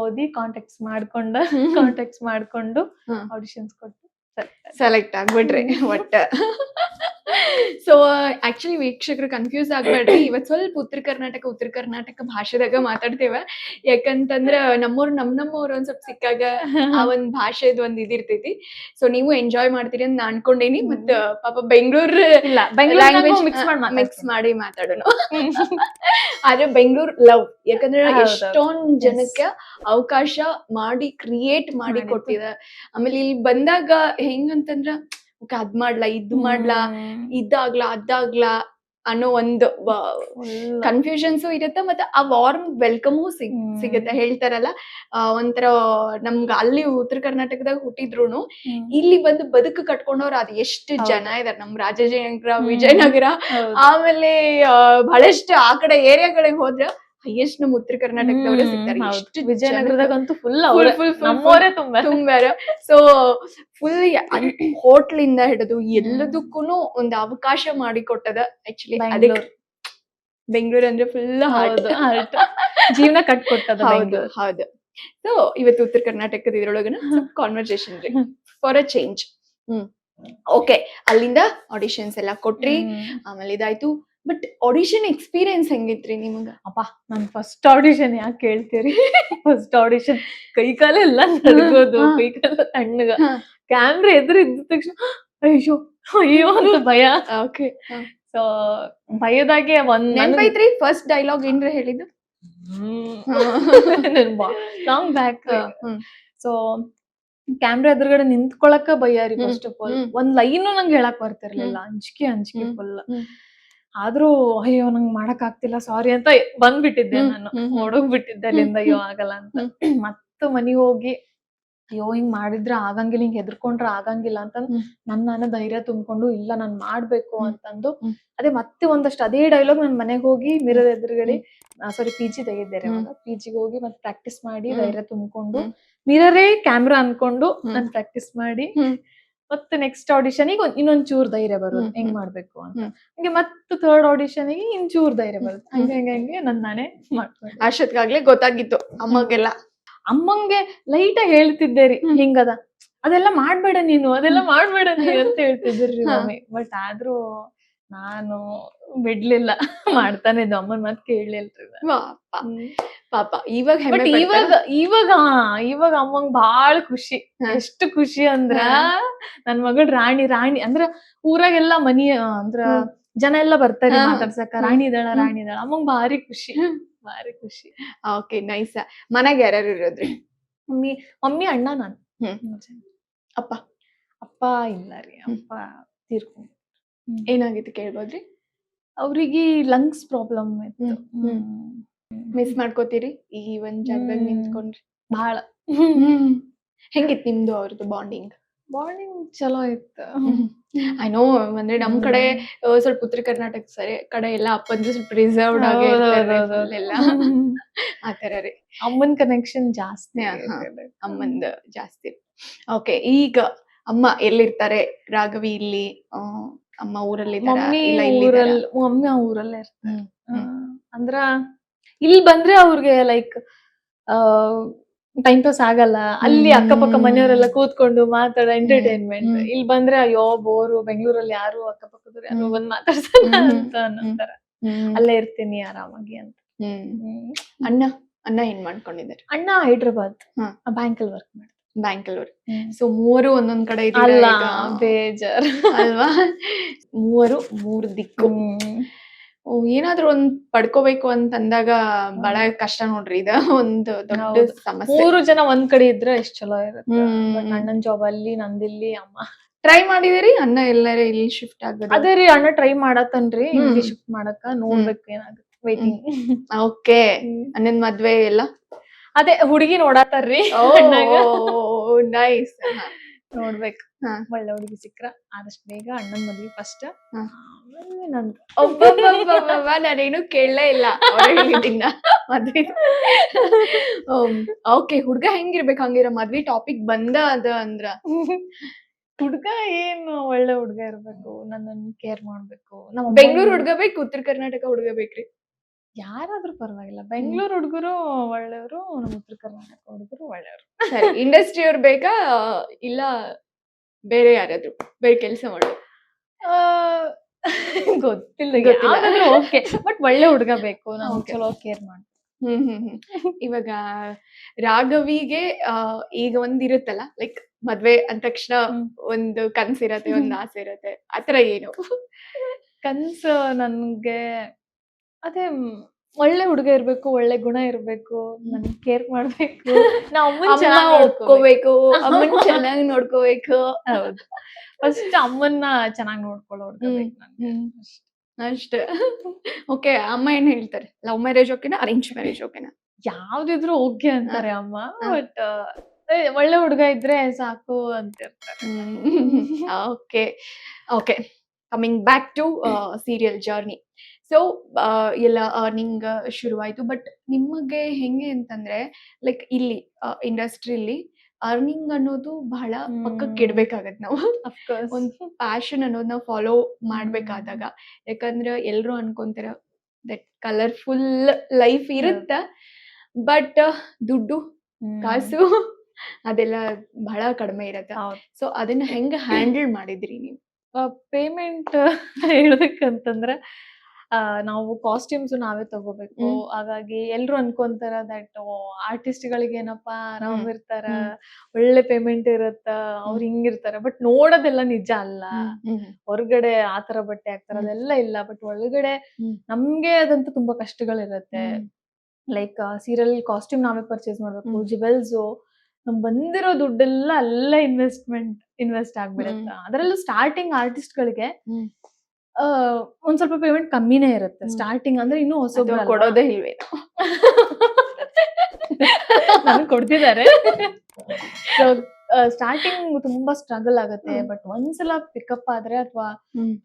[SPEAKER 2] ಓದಿ ಕಾಂಟ್ಯಾಕ್ಟ್ಸ್ ಮಾಡ್ಕೊಂಡು ಆಡಿಷನ್ಸ್ ಕೊಟ್ಟು
[SPEAKER 1] ಸೆಲೆಕ್ಟ್ ಆಗ್ಬಿಟ್ರಿ ಒಟ್ಟ. ಸೊ ಆಕ್ಚುಲಿ ವೀಕ್ಷಕರು ಕನ್ಫ್ಯೂಸ್ ಆಗ್ಬೇಡ್ರಿ, ಇವತ್ ಸ್ವಲ್ಪ ಉತ್ತರ ಕರ್ನಾಟಕ ಭಾಷೆದಾಗ ಮಾತಾಡ್ತೇವ. ಯಾಕಂತಂದ್ರ ನಮ್ಮವ್ರು ಒಂದ್ ಸ್ವಲ್ಪ ಸಿಕ್ಕಾಗ ಆ ಒಂದ್ ಭಾಷೆದ್ ಒಂದ್ ಇದಿರ್ತೈತಿ. ಸೊ ನೀವು ಎಂಜಾಯ್ ಮಾಡ್ತೀರಿ ಅಂತ ನಾ ಅನ್ಕೊಂಡೇನಿ. ಮತ್ತ ಪಾಪ ಬೆಂಗಳೂರು ಲ್ಯಾಂಗ್ವೇಜ್ ಮಿಕ್ಸ್ ಮಾಡಿ ಮಾತಾಡೋಣ. ಆದ್ರೆ ಬೆಂಗಳೂರು ಲವ್, ಯಾಕಂದ್ರೆ ಎಷ್ಟೊಂದ್ ಜನಕ್ಕೆ ಅವಕಾಶ ಮಾಡಿ ಕ್ರಿಯೇಟ್ ಮಾಡಿ ಕೊಟ್ಟಿದ. ಆಮೇಲೆ ಇಲ್ಲಿ ಬಂದಾಗ ಹೆಂಗಂತಂದ್ರ ಅದ್ ಮಾಡ್ಲಾ, ಇದು ಮಾಡ್ಲಾ, ಇದಾಗ್ಲಾ ಅದಾಗ್ಲಾ ಅನ್ನೋ ಒಂದು ಕನ್ಫ್ಯೂಷನ್ಸು ಇರುತ್ತೆ. ಮತ್ತೆ ಆ ವಾರ್ಮ್ ವೆಲ್ಕಮು ಸಿಗುತ್ತೆ. ಹೇಳ್ತಾರಲ್ಲ, ಒಂಥರ ನಮ್ಗ ಅಲ್ಲಿ ಉತ್ತರ ಕರ್ನಾಟಕದಾಗ ಹುಟ್ಟಿದ್ರುನು ಇಲ್ಲಿ ಬಂದು ಬದುಕು ಕಟ್ಕೊಂಡವ್ರು ಅದ್ ಎಷ್ಟು ಜನ ಇದಾರೆ. ನಮ್ ರಾಜಾಜಿನಗರ, ವಿಜಯನಗರ, ಆಮೇಲೆ ಬಹಳಷ್ಟು ಆ ಕಡೆ ಏರಿಯಾಗಳಿಗೆ ಹೋದ್ರ ಹೈಯೆಸ್ಟ್ ನಮ್ ಉತ್ತರ ಕರ್ನಾಟಕದವರೇ ಸಿಗ್ತಾರೆ. ಎಷ್ಟು
[SPEAKER 2] ವಿಜಯನಗರದಾಗಂತೂ ಫುಲ್
[SPEAKER 1] ತುಂಬ್ಯಾರ. ಸೊ ಫುಲ್ ಹೋಟ್ಲಿಂದ ಹಿಡಿದು ಎಲ್ಲದಕ್ಕೂನು ಒಂದು ಅವಕಾಶ ಮಾಡಿಕೊಟ್ಟದ ಆಕ್ಚುಲಿ. ಅದಕ್ಕೆ ಬೆಂಗಳೂರು ಅಂದ್ರೆ ಫುಲ್
[SPEAKER 2] ಜೀವನ ಕಟ್ಕೊಟ್ಟದ.
[SPEAKER 1] ಹೌದು. ಸೊ ಇವತ್ತು ಉತ್ತರ ಕರ್ನಾಟಕದ ಇದ್ರೊಳಗನ ಕಾನ್ವರ್ಸೇಷನ್ ರೀ, ಫಾರ್ ಅ ಚೇಂಜ್. ಓಕೆ, ಅಲ್ಲಿಂದ ಆಡಿಷನ್ಸ್ ಎಲ್ಲಾ ಕೊಟ್ರಿ, ಆಮೇಲೆ ಇದಾಯ್ತು. ಬಟ್ ಆಡಿಷನ್ ಎಕ್ಸ್ಪೀರಿಯನ್ಸ್ ಹೆಂಗಿತ್ರಿ ನಿಮಗ?
[SPEAKER 2] ಅಪ್ಪ, ನನ್ ಫಸ್ಟ್ ಆಡಿಷನ್ ಯಾಕೆ ಕೇಳ್ತೀರಿ? ಫಸ್ಟ್ ಆಡಿಷನ್ ಕೈಕಾಲೆಲ್ಲ ನಡ್ಗೋದು, ಕೈಕಾಲ ತಣ್ಣಗ, ಕ್ಯಾಮ್ರಾ ಎದುರು ಇದ್ದ ತಕ್ಷಣ ಅಯ್ಯೋ ಅಂತ ಭಯ.
[SPEAKER 1] ಓಕೆ,
[SPEAKER 2] ಸೊ ಭಯದಾಗೆ
[SPEAKER 1] ನೆನಪೈತ್ರಿ ಫಸ್ಟ್ ಡೈಲಾಗ್ ಏನ್ರ ಹೇಳಿದ್ದು?
[SPEAKER 2] Long back. ಸೊ ಕ್ಯಾಮ್ರಾ ಎದುರುಗಡೆ ನಿಂತ್ಕೊಳಕ ಭಯ ರೀ. ಫಸ್ಟ್ ಆಫ್ ಆಲ್ ಒಂದ್ ಲೈನು ನಂಗೆ ಹೇಳಕ್ ಬರ್ತಿರ್ಲಿಲ್ಲ, ಅಂಜಿಕೆ ಫುಲ್. ಆದ್ರೂ ಅಯ್ಯೋ ನಂಗ್ ಮಾಡಕ್ ಆಗ್ತಿಲ್ಲ, ಸಾರಿ ಅಂತ ಬಂದ್ಬಿಟ್ಟಿದ್ದೆ ನಾನು, ಓಡೋಗ್ಬಿಟ್ಟಿದ್ದೆ ಅಲ್ಲಿಂದ. ಅಯ್ಯೋ ಆಗಲ್ಲ ಅಂತ. ಮತ್ತ ಮನಿಗ್ ಹೋಗಿ ಅಯ್ಯೋ ಹಿಂಗ್ ಮಾಡಿದ್ರ ಆಗಂಗಿಲ್ಲ, ಹಿಂಗ್ ಹೆದರ್ಕೊಂಡ್ರ ಆಗಂಗಿಲ್ಲ ಅಂತಂದು ನಾನು ಧೈರ್ಯ ತುಂಬ್ಕೊಂಡು ಇಲ್ಲ ನಾನ್ ಮಾಡ್ಬೇಕು ಅಂತಂದು ಅದೇ ಮತ್ತೆ ಒಂದಷ್ಟು ಅದೇ ಡೈಲಾಗ್ ನನ್ ಮನೆಗ್ ಹೋಗಿ ಮಿರರ್ ಎದುರುಗಡೆ, ಸಾರಿ PG ತೆಗಿದ್ದಾರೆ ಅವಾಗ, PGಗೆ ಹೋಗಿ ಮತ್ತೆ ಪ್ರಾಕ್ಟೀಸ್ ಮಾಡಿ ಧೈರ್ಯ ತುಂಬ್ಕೊಂಡು ಮಿರರೇ ಕ್ಯಾಮ್ರಾ ಅನ್ಕೊಂಡು ನಾನ್ ಪ್ರಾಕ್ಟೀಸ್ ಮಾಡಿ ಮತ್ತೆ ನೆಕ್ಸ್ಟ್ ಆಡಿಷನ್ಗೆ ಇನ್ನೊಂದ್ ಚೂರ್ ಧೈರ್ಯ ಬರೋದು ಹೆಂಗ್ ಮಾಡ್ಬೇಕು ಅಂತ. ಹಂಗೆ ಮತ್ತೆ ಥರ್ಡ್ ಆಡಿಷನ್ಗೆ ಇನ್ನಚೂರ್ ಧೈರ್ಯ ಬರುತ್ತೆ. ಹಂಗೆ ನಾನೇ ಮಾಡ್ಕೊಂಡೆ.
[SPEAKER 1] ಅಷ್ಟೊತ್ತಿಗಾಗ್ಲೇ ಗೊತ್ತಾಗಿತ್ತು ಅಮ್ಮಗೆಲ್ಲ.
[SPEAKER 2] ಅಮ್ಮಂಗೆ ಲೈಟ್ ಆಗಿ ಹೇಳ್ತಿದ್ದೆ ರೀ, ಹಿಂಗದ ಅದೆಲ್ಲ ಮಾಡ್ಬೇಡ ನೀನು ಅಂತ ಹೇಳ್ತಿದ್ರಿ ಮಮ್ಮಿ. ಬಟ್ ಆದ್ರೂ ನಾನು ಬಿಡ್ಲಿಲ್ಲ. ಮಾಡ್ತಾನೆ ಇದ್ದೆ. ಅಮ್ಮನ್ ಮಾತ್ ಕೇಳಲಿಲ್ರಿ ನಾನು.
[SPEAKER 1] ಪಾಪ ಪಾಪ ಇವಾಗ ಹೆಮ್ಮೆ
[SPEAKER 2] ಬಟ್
[SPEAKER 1] ಪಡ್ತಾರಾ?
[SPEAKER 2] ಇವಾಗ ಅಮ್ಮಂಗ್ ಬಾಳ ಖುಷಿ.
[SPEAKER 1] ಹಾ.
[SPEAKER 2] ಎಷ್ಟು ಖುಷಿ ಅಂದ್ರ
[SPEAKER 1] ಹಾ.
[SPEAKER 2] ನನ್ ಮಗಳ್ ರಾಣಿ ಅಂದ್ರ ಊರಾಗೆಲ್ಲ ಮನಿ ಅಂದ್ರ ಜನ ಎಲ್ಲ ಬರ್ತಾರಿ
[SPEAKER 1] ಹಾ.
[SPEAKER 2] ಮಾತಾಡ್ಸಕ. ರಾಣಿ ಇದಾಳ ಅಮ್ಮಂಗ್ ಭಾರಿ ಖುಷಿ. ಭಾರಿ ಖುಷಿ.
[SPEAKER 1] Okay nice. ಮನ್ಯಾಗ ಯಾರ್ಯಾರು ಇರೋದ್ರಿ?
[SPEAKER 2] ಮಮ್ಮಿ ಅಣ್ಣ ನಾನು.
[SPEAKER 1] ಅಪ್ಪ
[SPEAKER 2] ಅಪ್ಪ ಇಲ್ಲ ರೀ. ಅಪ್ಪ ತೀರ್ಕೊಂಡ್.
[SPEAKER 1] ಏನಾಗಿತ್ತು ಕೇಳ್ಬೋದ್ರಿ?
[SPEAKER 2] ಅವ್ರಿಗೆ ಲಂಗ್ಸ್ ಪ್ರಾಬ್ಲಮ್ ಇತ್ತು.
[SPEAKER 1] ಮಿಸ್ ಮಾಡ್ಕೋತೀರಿ ಈ ಒಂದ್ ಜಾಗದಾಗ ನಿಂತ್ಕೊಂಡ್ರಿ?
[SPEAKER 2] ಬಹಳ.
[SPEAKER 1] ಹೆಂಗಿತ್ತು ನಿಮ್ದು ಅವ್ರದ್ದು ಬಾಂಡಿಂಗ್?
[SPEAKER 2] ಚಲೋ ಇತ್ತು.
[SPEAKER 1] ಐ ನೋ, ಅಂದ್ರೆ ನಮ್ ಕಡೆ ಸ್ವಲ್ಪ ಉತ್ತರ ಕರ್ನಾಟಕ ಕಡೆ ಎಲ್ಲ ಅಪ್ಪಂದ್ರೆ ಸ್ವಲ್ಪ ರಿಸರ್ವ್ಡ್ ಆಗಿ ಎಲ್ಲ ಆತರ ರೀ.
[SPEAKER 2] ಅಮ್ಮನ್ ಕನೆಕ್ಷನ್ ಜಾಸ್ತಿ.
[SPEAKER 1] ಅಮ್ಮಂದ್ ಜಾಸ್ತಿ. ಓಕೆ, ಈಗ ಅಮ್ಮ ಎಲ್ಲಿರ್ತಾರೆ? ರಾಘವಿ ಇಲ್ಲಿ, ಅಮ್ಮ ಊರಲ್ಲಿ
[SPEAKER 2] ಮಮ್ಮಿ ಊರಲ್ಲೇ ಇರ್ತಾರೆ. ಅಂದ್ರ ಇಲ್ಲಿ ಬಂದ್ರೆ ಅವ್ರಿಗೆ ಲೈಕ್ ಟೈಮ್ ಪಾಸ್ ಆಗಲ್ಲ. ಅಲ್ಲಿ ಅಕ್ಕಪಕ್ಕ ಮನೆಯವರೆಲ್ಲ ಕೂತ್ಕೊಂಡು ಮಾತಾಡೋ ಎಂಟರ್ಟೈನ್ಮೆಂಟ್. ಇಲ್ಲಿ ಬಂದ್ರೆ ಅಯ್ಯೋ ಬೋರು, ಬೆಂಗಳೂರಲ್ಲಿ ಯಾರು ಅಕ್ಕಪಕ್ಕದವ್ರು ಯಾರು ಬಂದ್ ಮಾತಾಡ್ಸಲ್ಲ ಅಂತ ಅನ್ನೋತರ. ಅಲ್ಲೇ ಇರ್ತೀನಿ ಆರಾಮಾಗಿ ಅಂತ.
[SPEAKER 1] ಅಣ್ಣ ಏನ್ ಮಾಡ್ಕೊಂಡಿದ್ದಾರೆ?
[SPEAKER 2] ಅಣ್ಣ ಹೈದ್ರಾಬಾದ್ ಬ್ಯಾಂಕಲ್ಲಿ ವರ್ಕ್ ಮಾಡ್ತಾರೆ.
[SPEAKER 1] ಬ್ಯಾಂಕಲ್ಲಿ. ಸೊ ಮೂವರು ಒಂದೊಂದ್ ಕಡೆ
[SPEAKER 2] ಬೇಜಾರ್
[SPEAKER 1] ಅಲ್ವಾ? ಮೂರು ದಿಕ್ಕು. ಏನಾದ್ರೂ ಒಂದ್ ಪಡ್ಕೋಬೇಕು ಅಂತ ಅಂದಾಗ ಬಹಳ ಕಷ್ಟ ನೋಡ್ರಿ. ಇದ ಒಂದು ದೊಡ್ಡ ಸಮಸ್ಯೆ.
[SPEAKER 2] 3 ಜನ ಒಂದ್ ಕಡೆ ಇದ್ರೆ ಎಷ್ಟ್ ಚಲೋ ಇರುತ್ತೆ. ಅಣ್ಣನ್ ಜಾಬ್ ಅಲ್ಲಿ, ನಂದಿಲ್ಲಿ. ಅಮ್ಮ
[SPEAKER 1] ಟ್ರೈ ಮಾಡಿದಿರಿ ಅಣ್ಣ ಎಲ್ಲಾರ ಇಲ್ಲಿ ಶಿಫ್ಟ್ ಆಗೋದು?
[SPEAKER 2] ಅದೇ ರೀ, ಅಣ್ಣ ಟ್ರೈ ಮಾಡತ್ತನ್ರಿ ಇಲ್ಲಿ ಶಿಫ್ಟ್ ಮಾಡಕ. ನೋಡ್ಬೇಕು ಏನಾಗುತ್ತೆ. ವೈಟಿಂಗ್.
[SPEAKER 1] ಓಕೆ, ಅಣ್ಣನ್ ಮದ್ವೆ ಎಲ್ಲ
[SPEAKER 2] ಅದೇ ಹುಡುಗಿ ನೋಡಾತಾರ್ರಿ.
[SPEAKER 1] ನೈಸ್.
[SPEAKER 2] ನೋಡ್ಬೇಕು. ಒಳ್ಳೆ ಹುಡುಗಿ ಸಿಕ್ಕ್ರ ಆದಷ್ಟು ಬೇಗ ಅಣ್ಣನ್ ಮದ್ವಿ ಫಸ್ಟ್.
[SPEAKER 1] ನಾನೇನು ಕೇಳಲೇ ಇಲ್ಲ ಮದ್ವೆ. ಓಕೆ, ಹುಡ್ಗ ಹೆಂಗಿರ್ಬೇಕು? ಹಂಗಿರ ಮದ್ವಿ ಟಾಪಿಕ್ ಬಂದ ಅದ ಅಂದ್ರ
[SPEAKER 2] ಹುಡ್ಗ ಏನು ಒಳ್ಳೆ ಹುಡ್ಗ ಇರ್ಬೇಕು, ನನ್ನನ್ನು ಕೇರ್ ಮಾಡ್ಬೇಕು.
[SPEAKER 1] ಬೆಂಗಳೂರು ಹುಡ್ಗ ಬೇಕು, ಉತ್ತರ ಕರ್ನಾಟಕ ಹುಡ್ಗ ಬೇಕ್ರಿ?
[SPEAKER 2] ಯಾರಾದ್ರೂ ಪರವಾಗಿಲ್ಲ. ಬೆಂಗಳೂರು ಹುಡುಗರು ಒಳ್ಳೆಯವರು, ನಮ್ಮ ಉತ್ತರ ಕರ್ನಾಟಕ ಹುಡುಗರು ಒಳ್ಳೆಯವರು.
[SPEAKER 1] ಸರಿ, ಇಂಡಸ್ಟ್ರಿ ಅವ್ರು ಬೇಕಾ ಇಲ್ಲ ಬೇರೆ ಯಾರಾದ್ರು ಬೇರೆ ಕೆಲಸ ಮಾಡೋದು?
[SPEAKER 2] ಗೊತ್ತಿಲ್ಲ. ಓಕೆ, ಬಟ್ ಒಳ್ಳೆ ಹುಡುಗ ಬೇಕು, ನಾವು ಚಲೋ ಕೇರ್ ಮಾಡಿ.
[SPEAKER 1] ಇವಾಗ ರಾಘವಿಗೆ ಈಗ ಒಂದಿರುತ್ತಲ್ಲ, ಲೈಕ್ ಮದ್ವೆ ಅಂದ ತಕ್ಷಣ ಒಂದು ಕನ್ಸಿರತ್ತೆ, ಒಂದ್ ಆಸೆ ಇರತ್ತೆ, ಆತರ ಏನು
[SPEAKER 2] ಕನ್ಸು? ನನ್ಗೆ ಅದೇ ಒಳ್ಳೆ ಹುಡುಗ ಇರ್ಬೇಕು, ಒಳ್ಳೆ ಗುಣ ಇರ್ಬೇಕು, ನನ್ ಕೇರ್ ಮಾಡ್ಬೇಕು,
[SPEAKER 1] ಒಪ್ಕೋಬೇಕು, ಅಮ್ಮನ್ ಚೆನ್ನಾಗಿ ನೋಡ್ಕೋಬೇಕು.
[SPEAKER 2] ಹೌದು, ಫಸ್ಟ್ ಅಮ್ಮನ್ನ ಚೆನ್ನಾಗಿ ನೋಡ್ಕೊಳ್ಳೋ ಹುಡುಗ ಬೇಕು ನನ್ಗೆ
[SPEAKER 1] ಅಷ್ಟೇ. ಓಕೆ, ಅಮ್ಮ ಏನ್ ಹೇಳ್ತಾರೆ? ಲವ್ ಮ್ಯಾರೇಜ್ ಓಕೆನಾ, ಅರೇಂಜ್ ಮ್ಯಾರೇಜ್ ಓಕೆನಾ?
[SPEAKER 2] ಯಾವ್ದಿದ್ರು ಓಕೆ ಅಂತಾರೆ ಅಮ್ಮ. ಬಟ್ ಒಳ್ಳೆ ಹುಡುಗ ಇದ್ರೆ ಸಾಕು ಅಂತ ಇರ್ತಾರೆ.
[SPEAKER 1] Okay okay, coming back to serial journey. So ಎಲ್ಲ ಅರ್ನಿಂಗ್ ಶುರುವಾಯ್ತು. ಬಟ್ ನಿಮಗೆ ಹೆಂಗೆ ಅಂತಂದ್ರೆ, ಲೈಕ್ ಇಲ್ಲಿ ಇಂಡಸ್ಟ್ರಿಯಲ್ಲಿ ಅರ್ನಿಂಗ್ ಅನ್ನೋದು ಬಹಳ ಪಕ್ಕಕ್ಕೆ ಇಡ್ಬೇಕಾಗತ್ತೆ ನಾವು. ಒಂದು ಪ್ಯಾಷನ್ ಅನ್ನೋದು ನಾವು ಫಾಲೋ ಮಾಡ್ಬೇಕಾದಾಗ, ಯಾಕಂದ್ರೆ ಎಲ್ರು ಅನ್ಕೊಂತಾರ ದಟ್ ಕಲರ್ಫುಲ್ ಲೈಫ್ ಇರುತ್ತ, ಬಟ್ ದುಡ್ಡು ಕಾಸು ಅದೆಲ್ಲ ಬಹಳ ಕಡಿಮೆ ಇರತ್ತೆ. ಸೊ ಅದನ್ನ ಹೆಂಗ ಹ್ಯಾಂಡಲ್ ಮಾಡಿದ್ರಿ ನೀವು?
[SPEAKER 2] ಪೇಮೆಂಟ್ ಹೇಳ್ಬೇಕಂತಂದ್ರ ನಾವು ಕಾಸ್ಟ್ಯೂಮ್ಸ್ ನಾವೇ ತಗೋಬೇಕು. ಹಾಗಾಗಿ ಎಲ್ರು ಅನ್ಕೊಂತಾರ ದಟ್ ಆರ್ಟಿಸ್ಟ್ ಗಳಿಗೆ ಏನಪ್ಪಾ ಆರಾಮ್ ಇರ್ತಾರ, ಒಳ್ಳೆ ಪೇಮೆಂಟ್ ಇರತ್ತ, ಅವ್ರು ಹಿಂಗಿರ್ತಾರ. ಬಟ್ ನೋಡೋದೆಲ್ಲ ನಿಜ ಅಲ್ಲ. ಹೊರಗಡೆ ಆತರ ಬಟ್ಟೆ ಹಾಕ್ತಾರ, ಅದೆಲ್ಲ ಇಲ್ಲ. ಬಟ್ ಒಳಗಡೆ ನಮ್ಗೆ ಅದಂತೂ ತುಂಬಾ ಕಷ್ಟಗಳಿರತ್ತೆ. ಲೈಕ್ ಸೀರಿಯಲ್ ಕಾಸ್ಟ್ಯೂಮ್ ನಾವೇ ಪರ್ಚೇಸ್ ಮಾಡ್ಬೇಕು, ಜುವೆಲ್ಸ್, ನಮ್ ಬಂದಿರೋ ದುಡ್ಡೆಲ್ಲ ಅಲ್ಲೇ ಇನ್ವೆಸ್ಟ್ ಆಗ್ಬಿಡತ್ತ. ಅದರಲ್ಲೂ ಸ್ಟಾರ್ಟಿಂಗ್ ಆರ್ಟಿಸ್ಟ್ ಗಳಿಗೆ ಒಂದ್ ಸ್ವಲ್ಪ ಪೇಮೆಂಟ್ ಕಮ್ಮಿನೇ ಇರುತ್ತೆ ಸ್ಟಾರ್ಟಿಂಗ್. ಅಂದ್ರೆ ಇನ್ನೂ ಹೊಸಬ್ರು
[SPEAKER 1] ಕೊಡೋದೇ ಇಲ್ವೇ?
[SPEAKER 2] ನನ್ ಕೊಡ್ತಿದ್ದಾರೆ. ಸ್ಟಾರ್ಟಿಂಗ್ ತುಂಬಾ ಸ್ಟ್ರಗಲ್ ಆಗುತ್ತೆ. ಬಟ್ ಒಂದ್ಸಲ ಪಿಕಪ್ ಆದ್ರೆ ಅಥವಾ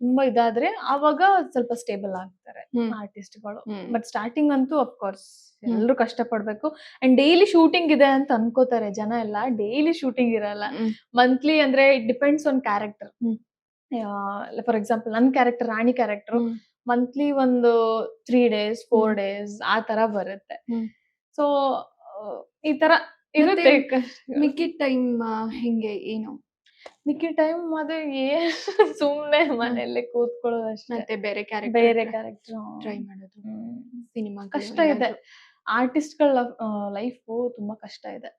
[SPEAKER 2] ತುಂಬಾ ಇದಾದ್ರೆ ಆವಾಗ ಸ್ವಲ್ಪ ಸ್ಟೇಬಲ್ ಆಗ್ತಾರೆ ಆರ್ಟಿಸ್ಟ್ಗಳು. ಬಟ್ ಸ್ಟಾರ್ಟಿಂಗ್ ಅಂತೂ ಅಫ್ಕೋರ್ಸ್ ಎಲ್ರು ಕಷ್ಟ ಪಡ್ಬೇಕು. ಅಂಡ್ ಡೈಲಿ ಶೂಟಿಂಗ್ ಇದೆ ಅಂತ ಅನ್ಕೋತಾರೆ ಜನ ಎಲ್ಲ. ಡೈಲಿ ಶೂಟಿಂಗ್ ಇರಲ್ಲ, ಮಂತ್ಲಿ. ಅಂದ್ರೆ it depends on character. For example ನನ್ ಕ್ಯಾರೆಕ್ಟರ್, ರಾಣಿ ಕ್ಯಾರೆಕ್ಟರ್, ಮಂತ್ಲಿ ಒಂದು 3 days 4 days ಆ ತರ ಬರುತ್ತೆ. ಸೊ ಈ ತರ ಇರುತ್ತೆ.
[SPEAKER 1] ಮಿಕ್ಕಿದ ಟೈಮ್ ಹೆಂಗೆ ಏನು?
[SPEAKER 2] ಮಿಕ್ಕಿ ಟೈಮ್ ಅದೇ ಏನ್ ಸುಮ್ನೆ ಮನೆಯಲ್ಲೇ ಕೂತ್ಕೊಳ್ಳೋದು ಅಷ್ಟೇ.
[SPEAKER 1] ಮತ್ತೆ ಬೇರೆ
[SPEAKER 2] ಬೇರೆ
[SPEAKER 1] ಕ್ಯಾರೆಕ್ಟರ್
[SPEAKER 2] ಕ್ಯಾರೆಕ್ಟರ್
[SPEAKER 1] ಟ್ರೈ ಮಾಡೋದು, ಸಿನಿಮಾ
[SPEAKER 2] ಕಷ್ಟ ಇದೆ. ಆರ್ಟಿಸ್ಟ್‌ಗಳ ಲೈಫು ತುಂಬಾ ಕಷ್ಟ ಇದೆ.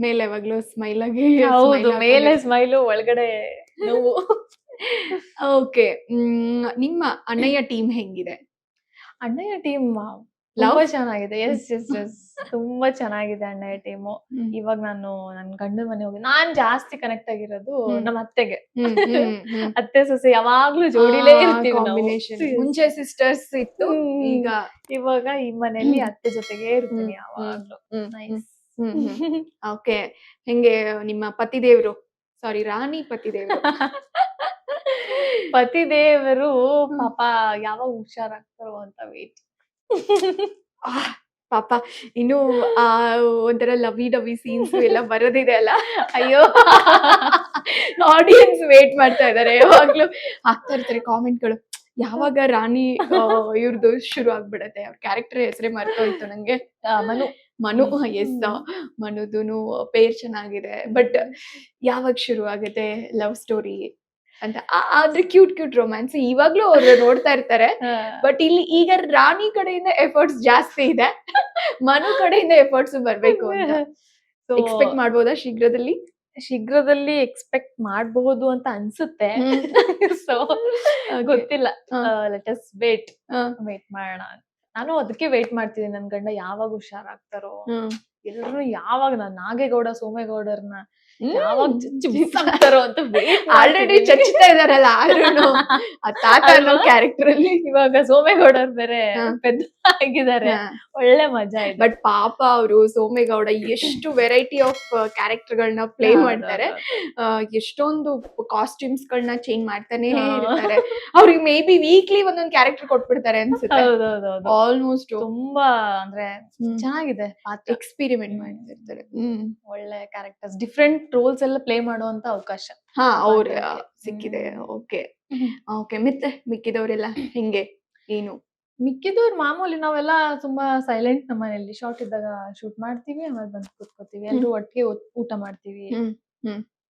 [SPEAKER 1] ಮೇಲೆ ಯಾವಾಗ್ಲೂ ಸ್ಮೈಲ್ ಆಗಿ
[SPEAKER 2] ಹೌದು, ಮೇಲೆ ಸ್ಮೈಲು, ಒಳಗಡೆ ನೋವು.
[SPEAKER 1] ಓಕೆ. ನಿಮ್ಮ ಅಣ್ಣಯ್ಯ ಟೀಮ್ ಹೆಂಗಿದೆ?
[SPEAKER 2] ಅಣ್ಣಯ್ಯ ಟೀಮ್
[SPEAKER 1] ಲವ್
[SPEAKER 2] ತುಂಬಾ ಚೆನ್ನಾಗಿದೆ. ಎಸ್ ಎಸ್ ಎಸ್ ತುಂಬಾ ಚೆನ್ನಾಗಿದೆ ಅಣ್ಣಯ್ಯ ಟೀಮು. ಇವಾಗ ನಾನು ನನ್ ಗಂಡನ ಮನೆ ಹೋಗಿ ನಾನ್ ಜಾಸ್ತಿ ಕನೆಕ್ಟ್ ಆಗಿರೋದು ನಮ್ಮ ಅತ್ತೆಗೆ. ಅತ್ತೆ ಸೊಸೆ ಯಾವಾಗ್ಲೂ ಜೋಡಿಲೇ ಇರ್ತೀವಿ ನಾವು.
[SPEAKER 1] ಕಾಂಬಿನೇಷನ್. ಮುಂಚೆ ಸಿಸ್ಟರ್ಸ್ ಇತ್ತು, ಈಗ
[SPEAKER 2] ಇವಾಗ ಈ ಮನೆಯಲ್ಲಿ ಅತ್ತೆ ಜೊತೆಗೆ ಇರ್ತೀನಿ ಯಾವಾಗ್ಲೂ. ನೈಸ್.
[SPEAKER 1] ಓಕೆ. ಹೆಂಗೆ ನಿಮ್ಮ ಪತಿದೇವ್ರು, ಸಾರಿ ರಾಣಿ ಪತಿದೇವ್ರು?
[SPEAKER 2] ಪತಿದೇವರು ಪಾಪ ಯಾವಾಗ ಹುಷಾರಾಗ್ತಾರೋ ಅಂತ ವೇಟ್.
[SPEAKER 1] ಪಾಪ ಇನ್ನು ಒಂಥರ ಲವಿ ಡವಿ ಸೀನ್ಸ್ ಎಲ್ಲ ಬರೋದಿದೆ ಅಲ್ಲ,
[SPEAKER 2] ಅಯ್ಯೋ
[SPEAKER 1] ಆಡಿಯನ್ಸ್ ವೇಟ್ ಮಾಡ್ತಾ ಇದಾರೆ, ಯಾವಾಗ್ಲೂ ಹಾಕ್ತಾ ಇರ್ತಾರೆ ಕಾಮೆಂಟ್ಗಳು, ಯಾವಾಗ ರಾಣಿ ಇವ್ರದ್ದು ಶುರು ಆಗ್ಬಿಡತ್ತೆ. ಅವ್ರ ಕ್ಯಾರೆಕ್ಟರ್ ಹೆಸರೇ ಮರ್ತೋಯ್ತು ನಂಗೆ. ಮನು ಎಸ್, ಮನುದುನು ಪೇರ್ ಚೆನ್ನಾಗಿದೆ, ಬಟ್ ಯಾವಾಗ ಶುರು ಆಗುತ್ತೆ ಲವ್ ಸ್ಟೋರಿ ಅಂತ. ಆದ್ರೆ ಕ್ಯೂಟ್ ರೊಮ್ಯಾನ್ಸ್ ಇವಾಗ್ಲೂ ಅವ್ರು ನೋಡ್ತಾ ಇರ್ತಾರೆ. ಬಟ್ ಇಲ್ಲಿ ಈಗ ರಾಣಿ ಕಡೆಯಿಂದ ಎಫರ್ಟ್ಸ್ ಜಾಸ್ತಿ ಇದೆ, ಮನು ಕಡೆಯಿಂದ ಎಫರ್ಟ್ಸ್ ಬರ್ಬೇಕು ಅಂತ ಎಕ್ಸ್ಪೆಕ್ಟ್ ಮಾಡ್ಬೋದಾ ಶೀಘ್ರದಲ್ಲಿ
[SPEAKER 2] ಎಕ್ಸ್ಪೆಕ್ಟ್ ಮಾಡಬಹುದು ಅಂತ ಅನ್ಸುತ್ತೆ. ಸೊ ಗೊತ್ತಿಲ್ಲ, ಲೆಟ್ ಅಸ್ ವೇಟ್ ಮಾಡೋಣ. ನಾನು ಅದಕ್ಕೆ ವೇಟ್ ಮಾಡ್ತಿದ್ದೀನಿ, ನನ್ ಗಂಡ ಯಾವಾಗ ಹುಷಾರಾಗ್ತಾರೋ, ಎಲ್ರು ಯಾವಾಗ ನಾಗೇಗೌಡ ಸೋಮೇಗೌಡರ್ನ ಯಾವಾಗ ಚುಚ್ಚಾಗ್ತಾರೋ ಅಂತ
[SPEAKER 1] ಆಲ್ರೆಡಿ ಚಚ್ತಾ ಇದಾರಲ್ಲ ಆದ್ರೂ ತಾತ ಅನ್ನೋ ಕ್ಯಾರೆಕ್ಟರ್ ಅಲ್ಲಿ.
[SPEAKER 2] ಇವಾಗ ಸೋಮೇಗೌಡರ್ ಬೇರೆ ಪೆದ್ದ ಆಗಿದ್ದಾರೆ, ಒಳ್ಳೆ ಮಜಾ ಇದೆ.
[SPEAKER 1] ಬಟ್ ಪಾಪ ಅವರು ಸೋಮೇಗೌಡ ಎಷ್ಟು ವೆರೈಟಿ ಆಫ್ ಕ್ಯಾರೆಕ್ಟರ್ ಗಳನ್ನ ಪ್ಲೇ ಮಾಡ್ತಾರೆ, ಎಷ್ಟೊಂದು ಕಾಸ್ಟ್ಯೂಮ್ಸ್ ಗಳನ್ನ ಚೇಂಜ್ ಮಾಡ್ತಾನೆ ಇರ್ತಾರೆ. ಅವ್ರಿಗೆ ಮೇ ಬಿ ವೀಕ್ಲಿ ಒಂದೊಂದು ಕ್ಯಾರೆಕ್ಟರ್ ಕೊಟ್ಬಿಡ್ತಾರೆ ಅನ್ಸುತ್ತೆ. ಆಲ್ಮೋಸ್ಟ್
[SPEAKER 2] ತುಂಬಾ ಅಂದ್ರೆ ಚೆನ್ನಾಗಿದೆ,
[SPEAKER 1] ಎಕ್ಸ್ಪೆರಿಮೆಂಟ್ ಮಾಡ್ತಿರ್ತಾರೆ.
[SPEAKER 2] ಒಳ್ಳೆ ಕ್ಯಾರೆಕ್ಟರ್ಸ್, ಡಿಫ್ರೆಂಟ್ ರೋಲ್ಸ್ ಎಲ್ಲ ಪ್ಲೇ ಮಾಡುವಂತ ಅವಕಾಶ
[SPEAKER 1] ಅವ್ರ ಸಿಕ್ಕಿದೆ. ಓಕೆ. ಮತ್ತೆ ಮಿಕ್ಕಿದವರೆಲ್ಲ ಹೆಂಗೆ ಏನು?
[SPEAKER 2] ಮಿಕ್ಕಿದವ್ರು ಮಾಮೂಲಿ, ನಾವೆಲ್ಲ ತುಂಬಾ ಸೈಲೆಂಟ್. ನಮ್ಮ ಮನೆಯಲ್ಲಿ ಶಾರ್ಟ್ ಇದ್ದಾಗ ಶೂಟ್ ಮಾಡ್ತೀವಿ, ಆಮೇಲೆ ಬಂದು ಕೂತ್ಕೋತೀವಿ, ಎಲ್ರು ಒಟ್ಟಿಗೆ ಊಟ ಮಾಡ್ತೀವಿ.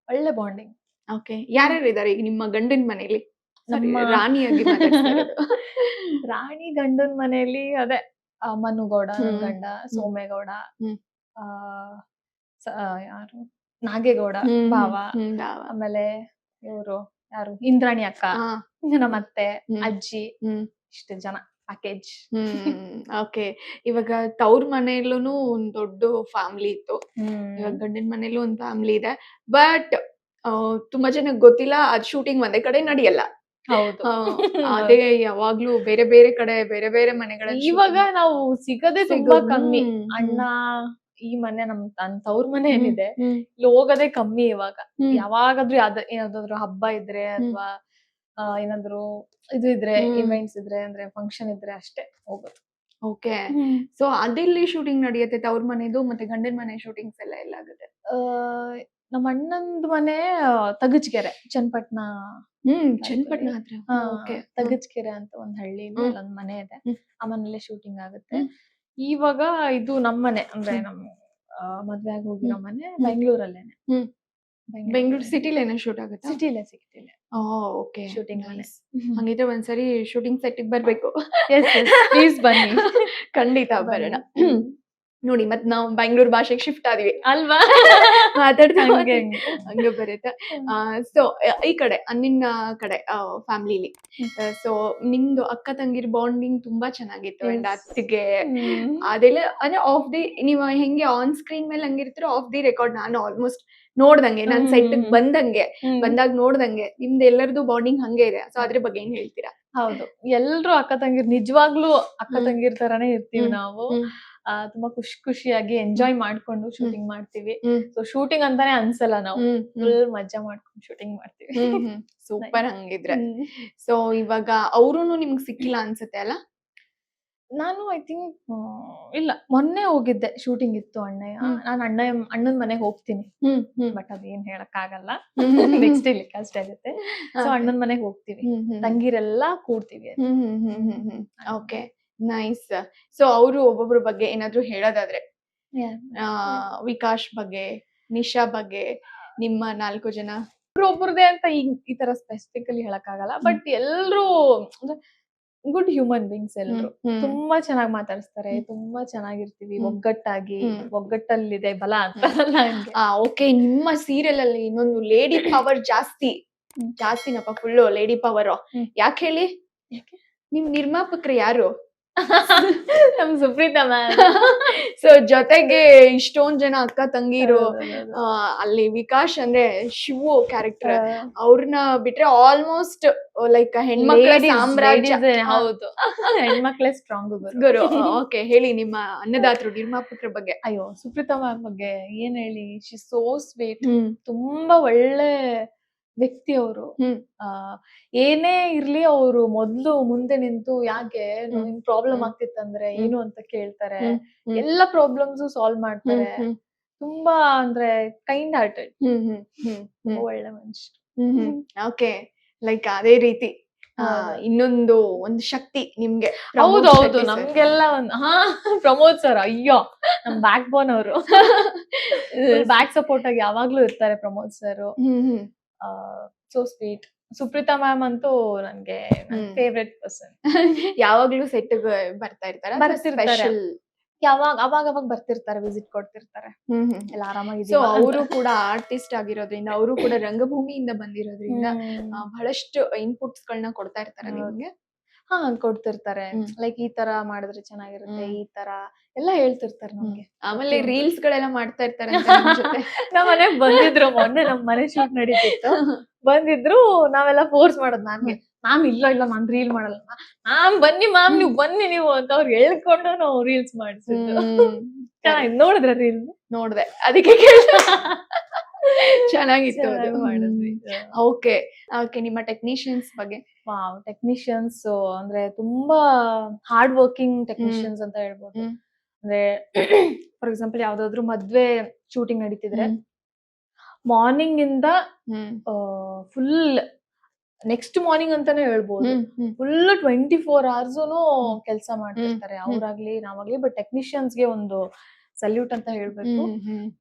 [SPEAKER 2] ಒಳ್ಳೆ ಬಾಂಡಿಂಗ್.
[SPEAKER 1] ಓಕೆ. ಯಾರ್ಯಾರು ಇದಾರೆ ಈಗ ನಿಮ್ಮ ಗಂಡನ ಮನೇಲಿ? ರಾಣಿಯಾಗಿ
[SPEAKER 2] ರಾಣಿ ಗಂಡನ ಮನೆಯಲ್ಲಿ ಅದೇ ಮನುಗೌಡ ಗಂಡ, ಸೋಮೇಗೌಡ, ಯಾರು ನಾಗೇಗೌಡ ಭಾವ, ಆಮೇಲೆ ಇವರು ಯಾರು ಇಂದ್ರಾಣಿ ಅಕ್ಕ, ನಮ್ಮ ಅತ್ತೆ, ಅಜ್ಜಿ, ಇಷ್ಟು ಜನ ಪ್ಯಾಕೇಜ್.
[SPEAKER 1] ಓಕೆ. ಇವಾಗ ತವ್ರ ಮನೆಯಲ್ಲೂ ಒಂದ್ ದೊಡ್ಡ ಫ್ಯಾಮಿಲಿ ಇತ್ತು, ಇವಾಗ ಗಂಡನ ಮನೇಲೂ ಒಂದ್ ಫ್ಯಾಮಿಲಿ ಇದೆ. ಬಟ್ ತುಂಬಾ ಜನಕ್ಕೆ ಗೊತ್ತಿಲ್ಲ, ಅದ್ ಶೂಟಿಂಗ್ ಒಂದೇ ಕಡೆ ನಡೆಯಲ್ಲ.
[SPEAKER 2] ಹೌದು,
[SPEAKER 1] ಅದೇ ಯಾವಾಗ್ಲೂ ಬೇರೆ ಬೇರೆ ಕಡೆ ಬೇರೆ ಬೇರೆ ಮನೆಗಳಲ್ಲಿ.
[SPEAKER 2] ಇವಾಗ ನಾವು ಸಿಗದೆ ತುಂಬಾ ಕಮ್ಮಿ. ಅಣ್ಣ ಈ ಮನೆ ನನ್ ತವ್ರ ಮನೆ ಏನಿದೆ, ಇಲ್ಲಿ ಹೋಗೋದೇ ಕಮ್ಮಿ ಇವಾಗ. ಯಾವಾಗಾದ್ರೂ ಯಾವ್ದಾದ್ರು ಹಬ್ಬ ಇದ್ರೆ ಅಥವಾ ಏನಾದ್ರು ಇದು ಇದ್ರೆ, ಇವೆಂಟ್ಸ್ ಇದ್ರೆ, ಅಂದ್ರೆ ಫಂಕ್ಷನ್ ಇದ್ರೆ ಅಷ್ಟೇ ಹೋಗೋದು.
[SPEAKER 1] ಓಕೆ. ಸೊ ಅದೆಲ್ಲಿ ಶೂಟಿಂಗ್ ನಡೆಯುತ್ತೆ ತವ್ರ ಮನೆದು ಮತ್ತೆ ಗಂಡನ ಮನೆ ಶೂಟಿಂಗ್ಸ್ ಎಲ್ಲ ಎಲ್ಲಾಗುತ್ತೆ?
[SPEAKER 2] ನಮ್ಮ ಅಣ್ಣಂದ್ ಮನೆ ತಗಜ್ಕೆರೆ, ಚನ್ನಪಟ್ಟಣ ಹತ್ರ. ತಗಜ್ಕೆರೆ ಅಂತ ಒಂದ್ ಹಳ್ಳಿ ಇದೆ, ಅಲ್ಲೊಂದ್ ಮನೆ ಇದೆ, ಆ ಮನೇಲೆ ಶೂಟಿಂಗ್ ಆಗುತ್ತೆ. ಇವಾಗ ಇದು ನಮ್ಮನೆ, ಅಂದ್ರೆ ನಮ್ ಮದ್ವೆ ಆಗಿ ಹೋಗಿರೋ ಮನೆ ಬೆಂಗಳೂರಲ್ಲೇನೆ.
[SPEAKER 1] ಬೆಂಗಳೂರು ಸಿಟಿಲೇನೆ ಶೂಟ್ ಆಗುತ್ತೆ?
[SPEAKER 2] ಸಿಟಿಲೇ.
[SPEAKER 1] ಓಕೆ.
[SPEAKER 2] ಶೂಟಿಂಗ್ ಮನೆ.
[SPEAKER 1] ಹಂಗಿದ್ರೆ ಒಂದ್ಸರಿ ಶೂಟಿಂಗ್ ಸೆಟ್ ಬರ್ಬೇಕು.
[SPEAKER 2] ಪ್ಲೀಸ್ ಬನ್ನಿ,
[SPEAKER 1] ಖಂಡಿತ ಬರೋಣ. ನೋಡಿ, ಮತ್ ನಾವು ಬೆಂಗಳೂರು ಭಾಷೆಗೆ ಶಿಫ್ಟ್ ಆದ್ವಿ
[SPEAKER 2] ಅಲ್ವಾ,
[SPEAKER 1] ಮಾತಾಡ್ತಾ ಹಂಗೆ ಬರುತ್ತೆ. ಸೊ ಈ ಕಡೆ ನಿನ್ನ ಕಡೆ ಫ್ಯಾಮಿಲಿಲಿ, ಸೊ ನಿಮ್ದು ಅಕ್ಕ ತಂಗಿರ್ ಬಾಂಡಿಂಗ್ ತುಂಬಾ ಚೆನ್ನಾಗಿತ್ತು. ಅಂಡ್ ಅತ್ತಿಗೆ ಅದೆಲ್ಲ ಅಂದ್ರೆ ಆಫ್ ದಿ, ನೀವು ಹೆಂಗೆ ಆನ್ ಸ್ಕ್ರೀನ್ ಮೇಲೆ ಹಂಗಿರ್ತೀರೋ, ಆಫ್ ದಿ ರೆಕಾರ್ಡ್ ನಾನು ಆಲ್ಮೋಸ್ಟ್ ನೋಡ್ದಂಗೆ, ನಾನ್ ಸೆಟ್ ಬಂದಾಗ ನೋಡ್ದಂಗೆ ನಿಮ್ದು ಎಲ್ಲರದು ಬಾಂಡಿಂಗ್ ಹಂಗೆ ಇದೆ. ಸೊ ಅದ್ರ ಬಗ್ಗೆ ಏನ್ ಹೇಳ್ತೀರಾ?
[SPEAKER 2] ಹೌದು, ಎಲ್ರು ಅಕ್ಕ ತಂಗಿರ್, ನಿಜವಾಗ್ಲೂ ಅಕ್ಕ ತಂಗಿರ್ ತರಾನೇ ಇರ್ತೀವಿ ನಾವು. ತುಂಬಾ ಖುಷಿಯಾಗಿ ಎಂಜಾಯ್ ಮಾಡ್ಕೊಂಡು ಶೂಟಿಂಗ್ ಮಾಡ್ತೀವಿ. ಸೊ ಶೂಟಿಂಗ್ ಅಂತಾನೆ ಅನ್ಸಲ್ಲ, ನಾವು ಫುಲ್ ಮಜಾ ಮಾಡ್ಕೊಂಡು ಶೂಟಿಂಗ್ ಮಾಡ್ತೀವಿ.
[SPEAKER 1] ಸೂಪರ್. ಹಂಗಿದ್ರೆ ಸೊ ಇವಾಗ ಅವ್ರುನು ನಿಮ್ಗೆ ಸಿಕ್ಕಿಲ್ಲ ಅನ್ಸುತ್ತೆ ಅಲ್ಲ?
[SPEAKER 2] ನಾನು ಐ ಥಿಂಕ್ ಇಲ್ಲ, ಮೊನ್ನೆ ಹೋಗಿದ್ದೆ, ಶೂಟಿಂಗ್ ಇತ್ತು ಅಣ್ಣಯ್ಯ. ನಾನು ಅಣ್ಣನ ಮನೆಗೆ ಹೋಗ್ತೀನಿ, ಬಟ್ ಅದೇನ್ ಹೇಳಕ್ ಆಗಲ್ಲ, ನೆಕ್ಸ್ಟ್ ಟೆಲಿಕಾಸ್ಟ್ ಆಗುತ್ತೆ. ಸೊ ಅಣ್ಣನ ಮನೆಗೆ ಹೋಗ್ತೀವಿ, ತಂಗಿರೆಲ್ಲಾ ಕೂಡ್ತೀವಿ.
[SPEAKER 1] Okay, nice. ಸೊ ಅವರು ಒಬ್ಬೊಬ್ರ ಬಗ್ಗೆ ಏನಾದ್ರು ಹೇಳೋದಾದ್ರೆ, ವಿಕಾಶ್ ಬಗ್ಗೆ, ನಿಶಾ ಬಗ್ಗೆ, ನಿಮ್ಮ 4 ಜನ?
[SPEAKER 2] ಒಬ್ರೊಬ್ರದೇ ಅಂತ ಈ ತರ ಸ್ಪೆಸಿಫಿಕಲಿ ಹೇಳಕ್ಕಾಗಲ್ಲ. ಬಟ್ ಎಲ್ರೂ ಗುಡ್ ಹ್ಯೂಮನ್ ಬೀಯಿಂಗ್ಸ್ ಎಲ್ರು. ತುಂಬಾ ಚೆನ್ನಾಗಿ ಮಾತಾಡಿಸ್ತಾರೆ, ತುಂಬಾ ಚೆನ್ನಾಗಿರ್ತೀವಿ ಒಗ್ಗಟ್ಟಾಗಿ. ಒಗ್ಗಟ್ಟಲ್ಲಿದೆ ಬಲ ಅಂತಾರಲ್ಲ ಹಂಗೆ.
[SPEAKER 1] ಓಕೆ. ನಿಮ್ಮ ಸೀರಿಯಲ್ ಅಲ್ಲಿ ಇನ್ನೊಂದು ಲೇಡಿ ಪವರ್ ಜಾಸ್ತಿನಪ್ಪ, ಫುಲ್ಲು ಲೇಡಿ ಪವರ್. ಯಾಕೆ ಹೇಳಿ? ನಿಮ್ ನಿರ್ಮಾಪಕರು ಯಾರು?
[SPEAKER 2] ನಮ್ ಸುಪ್ರೀತಾ ಮ್ಯಾಮ್.
[SPEAKER 1] ಸೊ ಜೊತೆಗೆ ಇಷ್ಟೊಂದ್ ಜನ ಅಕ್ಕ ತಂಗಿರು, ಅಲ್ಲಿ ವಿಕಾಶ್ ಅಂದ್ರೆ ಶಿವು ಕ್ಯಾರೆಕ್ಟರ್, ಅವ್ರನ್ನ ಬಿಟ್ರೆ ಆಲ್ಮೋಸ್ಟ್ ಲೈಕ್ ಹೆಣ್ಮಕ್ಳ ಸಾಮ್ರಾಜ್ಯ.
[SPEAKER 2] ಹೌದು, ಹೆಣ್ಮಕ್ಳೇ ಸ್ಟ್ರಾಂಗ್
[SPEAKER 1] ಗುರು. ಓಕೆ, ಹೇಳಿ ನಿಮ್ಮ ಅನ್ನದಾತರು ನಿರ್ಮಾಪಕರ ಬಗ್ಗೆ.
[SPEAKER 2] ಅಯ್ಯೋ, ಸುಪ್ರೀತಾ ಮ್ಯಾಮ್ ಬಗ್ಗೆ ಏನ್ ಹೇಳಿ, ಶಿ ಸೋ ಸ್ವೀಟ್. ತುಂಬಾ ಒಳ್ಳೆ ವ್ಯಕ್ತಿ ಅವರು. ಏನೇ ಇರ್ಲಿ ಅವರು ಮೊದ್ಲು ಮುಂದೆ ನಿಂತು ಯಾಕೆ ನಿಮ್ಗೆ ಪ್ರಾಬ್ಲಮ್ ಆಗ್ತಿತ್ತಂದ್ರೆ ಏನು ಅಂತ ಕೇಳ್ತಾರೆ. ಎಲ್ಲ ಪ್ರಾಬ್ಲಮ್ಸ್ ಸಾಲ್ವ್ ಮಾಡ್ತಾರೆ. ತುಂಬಾ ಅಂದ್ರೆ ಕೈಂಡ್ ಹಾರ್ಟೆಡ್. ಒಳ್ಳೆ ಮನುಷ್ಯ.
[SPEAKER 1] ಓಕೆ, ಲೈಕ್ ಅದೇ ರೀತಿ ಇನ್ನೊಂದು ಒಂದು ಶಕ್ತಿ ನಿಮ್ಗೆ.
[SPEAKER 2] ಹೌದೌದು, ನಮ್ಗೆಲ್ಲ ಪ್ರಮೋದ್ ಸರ್, ಅಯ್ಯೋ ನಮ್ ಬ್ಯಾಕ್ ಬೋನ್ ಅವರು. ಬ್ಯಾಕ್ ಸಪೋರ್ಟ್ ಆಗಿ ಯಾವಾಗ್ಲೂ ಇರ್ತಾರೆ Pramod sir. So sweet. Supreetha ma'am ಅಂತೂ ನನ್ಗೆ ಫೇವ್ರೆಟ್ ಪರ್ಸನ್.
[SPEAKER 1] ಯಾವಾಗ್ಲೂ ಸೆಟ್ ಬರ್ತಾ
[SPEAKER 2] ಬರ್ತಿರ್ತಾರೆ. ಅವಾಗ ಬರ್ತಿರ್ತಾರೆ, ವಿಸಿಟ್ ಕೊಡ್ತಿರ್ತಾರೆ. ಎಲ್ಲ ಆರಾಮಾಗಿ.
[SPEAKER 1] ಸೊ ಅವರು ಕೂಡ ಆರ್ಟಿಸ್ಟ್ ಆಗಿರೋದ್ರಿಂದ, ಅವರು ಕೂಡ ರಂಗಭೂಮಿಯಿಂದ ಬಂದಿರೋದ್ರಿಂದ ಬಹಳಷ್ಟು ಇನ್ಪುಟ್ಸ್ ಗಳನ್ನ ಕೊಡ್ತಾ ಇರ್ತಾರೆ ನಿಮ್ಗೆ.
[SPEAKER 2] ಕೊಡ್ತಿರ್ತಾರೆ. ಲೈಕ್ ಈ ತರ ಮಾಡಿದ್ರೆ ಚೆನ್ನಾಗಿರುತ್ತೆ, ಈ ತರ ಎಲ್ಲ ಹೇಳ್ತಿರ್ತಾರೆ ನಮ್ಗೆ.
[SPEAKER 1] ಆಮೇಲೆ ರೀಲ್ಸ್ ಗಳೆಲ್ಲ ಮಾಡ್ತಾ ಇರ್ತಾರೆ.
[SPEAKER 2] ನಮ್ ಮನೆಗ್ ಬಂದಿದ್ರು ಮೊನ್ನೆ, ನಮ್ ಮನೆ ಶೂಟ್ ನಡೀತಿತ್ತು. ಬಂದಿದ್ರು, ನಾವೆಲ್ಲ ಫೋರ್ಸ್ ಮಾಡೋದು ಮ್ಯಾಮ್ಗೆ. ಮ್ಯಾಮ್ ಇಲ್ಲ ನಾನ್ ರೀಲ್ ಮಾಡಲ್ಲ, ಮ್ಯಾಮ್ ಬನ್ನಿ ಮ್ಯಾಮ್ ನೀವು ಬನ್ನಿ ನೀವು ಅಂತ ಅವ್ರು ಹೇಳ್ಕೊಂಡು ನಾವು ರೀಲ್ಸ್ ಮಾಡಿಸಿದ್ದು. ಚೆನ್ನಾಗಿ ನೋಡಿದ್ರೆ ರೀಲ್
[SPEAKER 1] ನೋಡ್ದೆ, ಅದಕ್ಕೆ ಚೆನ್ನಾಗಿತ್ತು
[SPEAKER 2] ಮಾಡಿದ್ವಿ.
[SPEAKER 1] ಓಕೆ. ನಿಮ್ಮ ಟೆಕ್ನಿಷಿಯನ್ಸ್ ಬಗ್ಗೆ?
[SPEAKER 2] ಟೆಕ್ನಿಷಿಯನ್ಸ್ ಅಂದ್ರೆ ತುಂಬಾ ಹಾರ್ಡ್ ವರ್ಕಿಂಗ್ ಟೆಕ್ನಿಷಿಯನ್ಸ್ ಅಂತ ಹೇಳ್ಬೋದು. ಅಂದ್ರೆ ಫಾರ್ ಎಕ್ಸಾಂಪಲ್ ಯಾವ್ದಾದ್ರು ಮದ್ವೆ ಶೂಟಿಂಗ್ ನಡೀತಿದ್ರೆ ಮಾರ್ನಿಂಗ್ ಇಂದ ಫುಲ್ ನೆಕ್ಸ್ಟ್ ಮಾರ್ನಿಂಗ್ ಅಂತಾನೆ ಹೇಳ್ಬೋದು. ಫುಲ್ 24 hours ಕೆಲಸ ಮಾಡ್ತಿರ್ತಾರೆ ಅವ್ರಾಗ್ಲಿ ನಾವಾಗ್ಲಿ. ಬಟ್ ಟೆಕ್ನಿಷಿಯನ್ಸ್ಗೆ ಒಂದು ಸಲ್ಯೂಟ್ ಅಂತ ಹೇಳ್ಬೇಕು.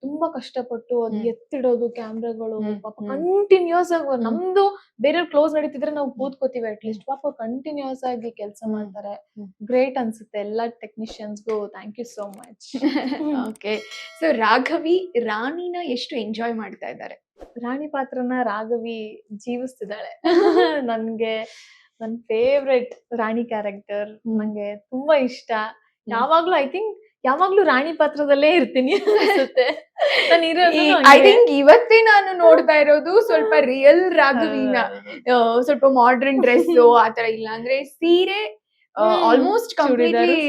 [SPEAKER 2] ತುಂಬಾ ಕಷ್ಟಪಟ್ಟು ಅದ್ ಎತ್ತಿಡೋದು ಕ್ಯಾಮ್ರಾಗಳು, ಪಾಪ ಕಂಟಿನ್ಯೂಸ್ ಆಗಿ. ನಮ್ದು ಬೇರೆ ಕ್ಲೋಸ್ ನಡೀತಿದ್ರೆ ನಾವು ಕೂತ್ಕೋತೀವಿ ಅಟ್ಲೀಸ್ಟ್, ಪಾಪ ಕಂಟಿನ್ಯೂಸ್ ಆಗಿ ಕೆಲಸ ಮಾಡ್ತಾರೆ. ಗ್ರೇಟ್ ಅನ್ಸುತ್ತೆ ಎಲ್ಲಾ ಟೆಕ್ನಿಷಿಯನ್ಸ್ಗೂ. Thank you so much.
[SPEAKER 1] Okay. So Raghavi ರಾಣಿನ ಎಷ್ಟು ಎಂಜಾಯ್ ಮಾಡ್ತಾ ಇದ್ದಾರೆ?
[SPEAKER 2] ರಾಣಿ ಪಾತ್ರನ ರಾಘವಿ ಜೀವಿಸ್ತಿದ್ದಾಳೆ. ನನ್ಗೆ ನನ್ ಫೇವ್ರೆಟ್ ರಾಣಿ ಕ್ಯಾರೆಕ್ಟರ್. ನಂಗೆ ತುಂಬಾ ಇಷ್ಟ. ಯಾವಾಗ್ಲೂ ಐ ಥಿಂಕ್ ಯಾವಾಗ್ಲೂ ರಾಣಿ ಪಾತ್ರದಲ್ಲೇ ಇರ್ತೀನಿ ಅನ್ಸುತ್ತೆ.
[SPEAKER 1] ಐ ಥಿಂಕ್ ಇವತ್ತೇ ನಾನು ನೋಡ್ತಾ ಇರೋದು ಸ್ವಲ್ಪ ರಿಯಲ್ ರಾಘವಿನ. ಸ್ವಲ್ಪ ಮಾಡರ್ನ್ ಡ್ರೆಸ್ ಆತರ ಇಲ್ಲ, ಅಂದ್ರೆ ಸೀರೆ ಆಲ್ಮೋಸ್ಟ್ ಕಂಪ್ಲೀಟ್ಲಿ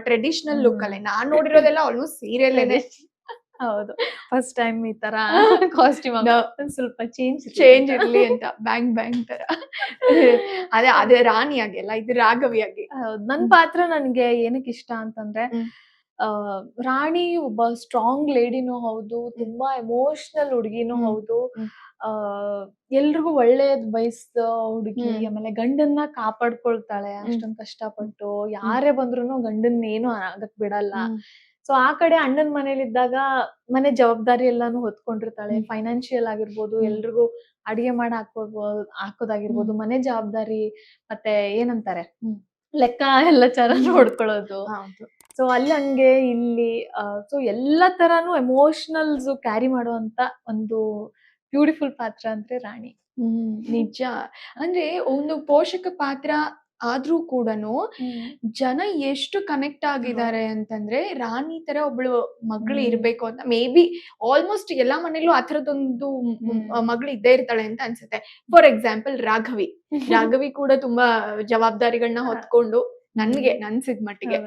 [SPEAKER 1] ಟ್ರೆಡಿಷನಲ್ ಲುಕ್ ಅಲ್ಲೇ. ನಾನ್ ನೋಡಿರೋದೆಲ್ಲ ಆಲ್ಮೋಸ್ಟ್ ಸೀರಿಯಲ್ ಇದೆ.
[SPEAKER 2] ಹೌದು, ಫಸ್ಟ್ ಟೈಮ್ ಈ ತರ ಕಾಸ್ಟ್ಯೂಮ್ ಸ್ವಲ್ಪ
[SPEAKER 1] ಚೇಂಜ್ ಇರ್ಲಿ ಅಂತ ಬ್ಯಾಂಗ್ ತರ. ಅದೇ ರಾಣಿ ಆಗಿಲ್ಲ, ಇದು ರಾಘವಿ ಆಗಿ.
[SPEAKER 2] ನನ್ ಪಾತ್ರ ನನ್ಗೆ ಏನಕ್ಕೆ ಇಷ್ಟ ಅಂತಂದ್ರೆ, ರಾಣಿ ಒಬ್ಬ ಸ್ಟ್ರಾಂಗ್ ಲೇಡಿನೂ ಹೌದು, ತುಂಬಾ ಎಮೋಷನಲ್ ಹುಡುಗಿನೂ ಹೌದು. ಎಲ್ರಿಗೂ ಒಳ್ಳೇದ್ ಬಯಸ್ದ ಹುಡುಗಿ. ಆಮೇಲೆ ಗಂಡನ್ನ ಕಾಪಾಡ್ಕೊಳ್ತಾಳೆ ಅಷ್ಟೊಂದ್ ಕಷ್ಟಪಟ್ಟು. ಯಾರೇ ಬಂದ್ರು ಗಂಡನ್ ಏನು ಆಗಕ್ ಬಿಡಲ್ಲ. ಸೊ ಆ ಕಡೆ ಅಣ್ಣನ್ ಮನೇಲಿದ್ದಾಗ ಮನೆ ಜವಾಬ್ದಾರಿ ಎಲ್ಲಾನು ಹೊತ್ಕೊಂಡಿರ್ತಾಳೆ. ಫೈನಾನ್ಷಿಯಲ್ ಆಗಿರ್ಬೋದು, ಎಲ್ರಿಗೂ ಅಡಿಗೆ ಮಾಡಿ ಹಾಕೋದಾಗಿರ್ಬೋದು, ಮನೆ ಜವಾಬ್ದಾರಿ, ಮತ್ತೆ ಏನಂತಾರೆ ಲೆಕ್ಕ ಎಲ್ಲ ಚೆನ್ನಾಗಿ ನೋಡ್ಕೊಳ್ಳೋದು. ಸೊ ಅಲ್ಲಿ ಹಂಗೆ ಇಲ್ಲಿ ಸೊ ಎಲ್ಲಾ ತರಾನು ಎಮೋಷನಲ್ಸ್ ಕ್ಯಾರಿ ಮಾಡುವಂತ ಒಂದು ಬ್ಯೂಟಿಫುಲ್ ಪಾತ್ರ ಅಂದ್ರೆ ರಾಣಿ.
[SPEAKER 1] ನಿಜ. ಅಂದ್ರೆ ಒಂದು ಪೋಷಕ ಪಾತ್ರ ಆದ್ರೂ ಕೂಡನು ಜನ ಎಷ್ಟು ಕನೆಕ್ಟ್ ಆಗಿದ್ದಾರೆ ಅಂತಂದ್ರೆ, ರಾಣಿ ತರ ಒಬ್ಳು ಮಗಳು ಇರ್ಬೇಕು ಅಂತ. ಮೇ ಬಿ ಆಲ್ಮೋಸ್ಟ್ ಎಲ್ಲಾ ಮನೇಲೂ ಆ ತರದೊಂದು ಮಗಳು ಇದ್ದೇ ಇರ್ತಾಳೆ ಅಂತ ಅನ್ಸುತ್ತೆ. ಫಾರ್ ಎಕ್ಸಾಂಪಲ್ ರಾಘವಿ ಕೂಡ ತುಂಬಾ ಜವಾಬ್ದಾರಿಗಳನ್ನ ಹೊತ್ಕೊಂಡು, ನನ್ಗೆ ಅನ್ಸಿದ್ ಮಟ್ಟಿಗೆ.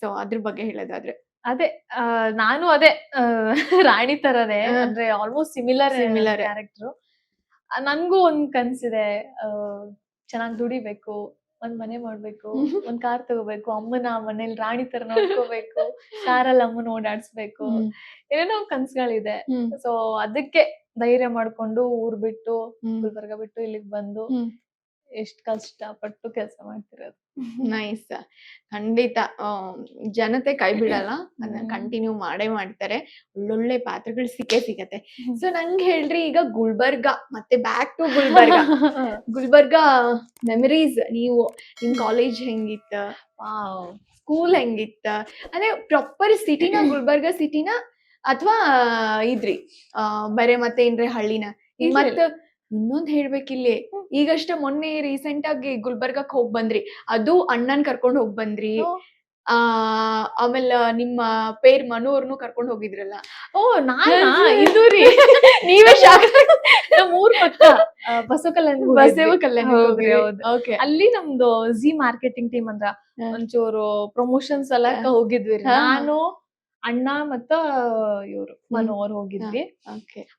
[SPEAKER 1] ಸೊ ಅದ್ರ ಬಗ್ಗೆ ಹೇಳೋದಾದ್ರೆ
[SPEAKER 2] ಅದೇ ನಾನು ಅದೇ ರಾಣಿ ತರನೇ, ಅಂದ್ರೆ ಆಲ್ಮೋಸ್ಟ್ ಸಿಮಿಲರ್ ಕ್ಯಾರೆಕ್ಟರ್. ನನ್ಗೂ ಒಂದ್ ಕನ್ಸಿದೆ, ಚೆನ್ನಾಗ್ ದುಡಿಬೇಕು, ಒಂದ್ ಮನೆ ಮಾಡ್ಬೇಕು, ಒಂದ್ ಕಾರ್ ತಗೋಬೇಕು, ಅಮ್ಮನ ಮನೇಲಿ ರಾಣಿ ತರ ನೋಡ್ಕೋಬೇಕು, ಕಾರಲ್ಲಿ ಅಮ್ಮನ ಓಡಾಡ್ಸ್ಬೇಕು, ಏನೇನೋ ಕನ್ಸುಗಳಿದೆ. ಸೊ ಅದಕ್ಕೆ ಧೈರ್ಯ ಮಾಡ್ಕೊಂಡು ಊರ್ ಬಿಟ್ಟು ಗುಲ್ಬರ್ಗ ಬಿಟ್ಟು ಇಲ್ಲಿಗ್ ಬಂದು ಎಷ್ಟ್ ಕಷ್ಟಪಟ್ಟು ಕೆಲಸ ಮಾಡ್ತಿರೋದು.
[SPEAKER 1] ನೈಸ್. ಖಂಡಿತ ಜನತೆ ಕೈ ಬಿಡಲ್ಲ, ಅದನ್ನ ಕಂಟಿನ್ಯೂ ಮಾಡೇ ಮಾಡ್ತಾರೆ. ಒಳ್ಳೊಳ್ಳೆ ಪಾತ್ರಗಳು ಸಿಗತ್ತೆ. ಸೊ ನಂಗೆ ಹೇಳ್ರಿ, ಈಗ ಗುಲ್ಬರ್ಗ ಮತ್ತೆ back to Gulbarga. Gulbarga memories, ನಿಮ್ ಕಾಲೇಜ್ ಹೆಂಗಿತ್ತ, ಸ್ಕೂಲ್ ಹೆಂಗಿತ್ತ, ಅಂದ್ರೆ ಪ್ರಾಪರ್ ಸಿಟಿನ ಗುಲ್ಬರ್ಗ ಸಿಟಿನ ಅಥವಾ ಇದ್ರಿ ಬರೇ ಮತ್ತೆ ಏನ್ರಿ ಹಳ್ಳಿನ? ಈಗ ಮತ್ತ ಇನ್ನೊಂದ್ ಹೇಳ್ಬೇಕಿಲ್ಲಿ, ಈಗಷ್ಟ ಮೊನ್ನೆ ರೀಸೆಂಟ್ ಆಗಿ ಗುಲ್ಬರ್ಗಕ್ ಹೋಗ್ ಬಂದ್ರಿ, ಅದು ಅಣ್ಣನ್ ಕರ್ಕೊಂಡ್ ಹೋಗ್ ಬಂದ್ರಿ. ಆಮೇಲೆ ನಿಮ್ಮ ಪೇರ್ ಮನು ಅವ್ರನ್ನು ಕರ್ಕೊಂಡ್ ಹೋಗಿದ್ರಲ್ಲ.
[SPEAKER 2] ಓ ನಾನಾ? ಇದು ರೀ
[SPEAKER 1] ನೀವೇ ಶಾಕ್.
[SPEAKER 2] ನಮ್ ಊರ್ ಪಕ್ಕ ಬಸವ ಕಲ್ಯಾಣ
[SPEAKER 1] ಹೋಗ್ರಿ.
[SPEAKER 2] ಅಲ್ಲಿ ನಮ್ದು ಜಿ ಮಾರ್ಕೆಟಿಂಗ್ ಟೀಮ್ ಅಂದ್ರ ಒಂಚೂರು ಪ್ರಮೋಷನ್ಸ್ ಎಲ್ಲ ಹೋಗಿದ್ವಿ. ನಾನು ಅಣ್ಣ ಮತ್ತ ಇವ್ರು ಮನು ಅವ್ರು ಹೋಗಿದ್ವಿ.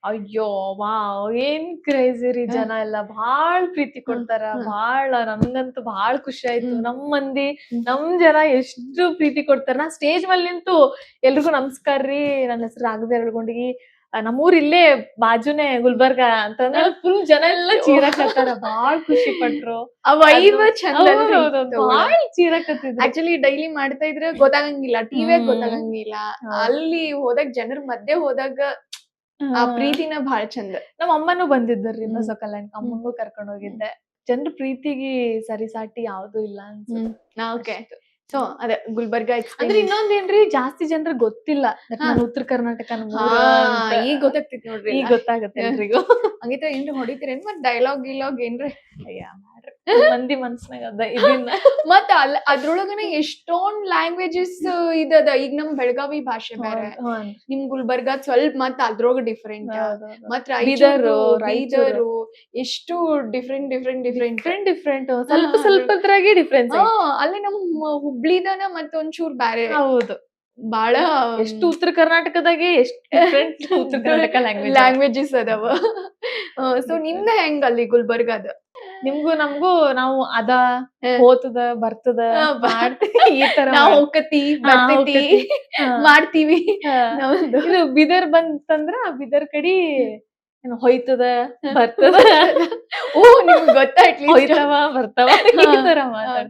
[SPEAKER 2] ಅಯ್ಯೋ ವಾವ್, ಏನ್ ಕ್ರೇಜಿ ರೀ, ಜನ ಎಲ್ಲಾ ಬಾಳ್ ಪ್ರೀತಿ ಕೊಡ್ತಾರ. ಬಾಳ ನಮ್ಗಂತೂ ಬಾಳ್ ಖುಷಿ ಆಯ್ತು. ನಮ್ ಮಂದಿ ನಮ್ ಜನ ಎಷ್ಟು ಪ್ರೀತಿ ಕೊಡ್ತಾರ. ನಾ ಸ್ಟೇಜ್ ಮೇಲೆ ನಿಂತು ಎಲ್ರಿಗೂ ನಮಸ್ಕಾರ ರೀ, ನನ್ನ ಹೆಸರು ರಾಘವಿ ಅರಳಗೊಂಡಿಗಿ, ನಮ್ಮೂರ್ ಇಲ್ಲೇ ಬಾಜುನೇ ಗುಲ್ಬರ್ಗ ಅಂತಂದ್ರೆ ಫುಲ್ ಜನ ಎಲ್ಲಾ ಚೀರಾಕತ್ತಾರ. ಬಾಳ್ ಖುಷಿ ಪಟ್ರು. ಬಾಳ್ ಚೀರಾಕತ್ತಿದ್ರು.
[SPEAKER 1] ಆಕ್ಚುಲಿ ಡೈಲಿ ಮಾಡ್ತಾ ಇದ್ರೆ ಗೊತ್ತಾಗಂಗಿಲ್ಲ, ಟಿವಿಯಾಗ ಗೊತ್ತಾಗಂಗಿಲ್ಲ. ಅಲ್ಲಿ ಹೋದಾಗ ಜನರ ಮಧ್ಯೆ ಹೋದಾಗ ಆ ಪ್ರೀತಿನ ಬಾಳ ಚಂದ.
[SPEAKER 2] ನಮ್ಮ ಅಮ್ಮನೂ ಬಂದಿದ್ದರ್ರಿ ಬಸವ ಕಲ್ಯಾಣಕ್ಕೆ, ಅಮ್ಮಂಗೂ ಕರ್ಕೊಂಡ್ ಹೋಗಿದ್ದೆ. ಜನರ ಪ್ರೀತಿಗೆ ಸರಿಸಾಟಿ ಯಾವ್ದು ಇಲ್ಲ
[SPEAKER 1] ಅನ್ಸುತ್ತೆ. ಸೊ ಅದೇ ಗುಲ್ಬರ್ಗ
[SPEAKER 2] ಅಂದ್ರೆ ಇನ್ನೊಂದೇನ್ರಿ, ಜಾಸ್ತಿ ಜನರಿಗೆ ಗೊತ್ತಿಲ್ಲ ನಾನು ಉತ್ತರ ಕರ್ನಾಟಕ
[SPEAKER 1] ಈಗ ಗೊತ್ತಾಗ್ತಿತ್ತು ನೋಡ್ರಿ,
[SPEAKER 2] ಈಗ ಗೊತ್ತಾಗತ್ತೆ ಎಲ್ರಿಗೂ.
[SPEAKER 1] ಹಂಗಿದ್ರೆ ಏನ್ರಿ ಹೊಡಿತೀರೇನ್ ಮತ್ ಡೈಲಾಗ್ ಗಿಲಾಗ್ ಏನ್ರಿ?
[SPEAKER 2] ಮಂದಿ ಮನ್ಸ್ನಾಗ ಅದ ಇದನ್ನ.
[SPEAKER 1] ಮತ್ತ ಅದ್ರೊಳಗನೆ ಎಷ್ಟೊಂದ್ ಲ್ಯಾಂಗ್ವೇಜಸ್ ಇದದ. ಈಗ ನಮ್ ಬೆಳಗಾವಿ ಭಾಷೆ ಬೇರೆ, ನಿಮ್ ಗುಲ್ಬರ್ಗ ಸ್ವಲ್ಪ ಮತ್ ಅದ್ರೊಳಗ ಡಿಫ್ರೆಂಟ್, ಮತ್ ಬೀದರು ಎಷ್ಟು ಡಿಫ್ರೆಂಟ್
[SPEAKER 2] ಸ್ವಲ್ಪದ್ರಾಗೆ ಡಿಫ್ರೆನ್ಸ್.
[SPEAKER 1] ಅಲ್ಲಿ ನಮ್ ಹುಬ್ಳಿದನ ಮತ್ತ ಒಂಚೂರ್ ಬ್ಯಾರೆ.
[SPEAKER 2] ಹೌದು,
[SPEAKER 1] ಬಾಳ
[SPEAKER 2] ಎಷ್ಟು ಉತ್ತರ ಕರ್ನಾಟಕದಾಗೆ ಎಷ್ಟು ಡಿಫ್ರೆಂಟ್ ಉತ್ತರ ಕರ್ನಾಟಕ
[SPEAKER 1] ಲ್ಯಾಂಗ್ವೇಜಸ್ ಅದಾವ. ಸೊ ನಿಮ್ದ ಹೆಂಗ ಅಲ್ಲಿ ಗುಲ್ಬರ್ಗದ?
[SPEAKER 2] ನಿಮ್ಗೂ ನಮ್ಗೂ ನಾವು ಅದ ಹೋತದ ಬರ್ತದ ಮಾಡ್ತೀವಿ, ಈ ತರ
[SPEAKER 1] ನಾವ್ ಹೋಗತಿ ಬರ್ತೈತಿ ಮಾಡ್ತೀವಿ.
[SPEAKER 2] ಇದು ಬಿದರ್ ಬಂತಂದ್ರ ಬಿದರ್ ಕಡಿ ಹೊಯ್ತದ ಬರ್ತದ.
[SPEAKER 1] ಓ ನಿಮ್ಗೆ ಗೊತ್ತಾಯ್ತು,
[SPEAKER 2] ಹೊಯ್ತವ ಬರ್ತಾವ ಈ ತರ ಮಾತಾಡ.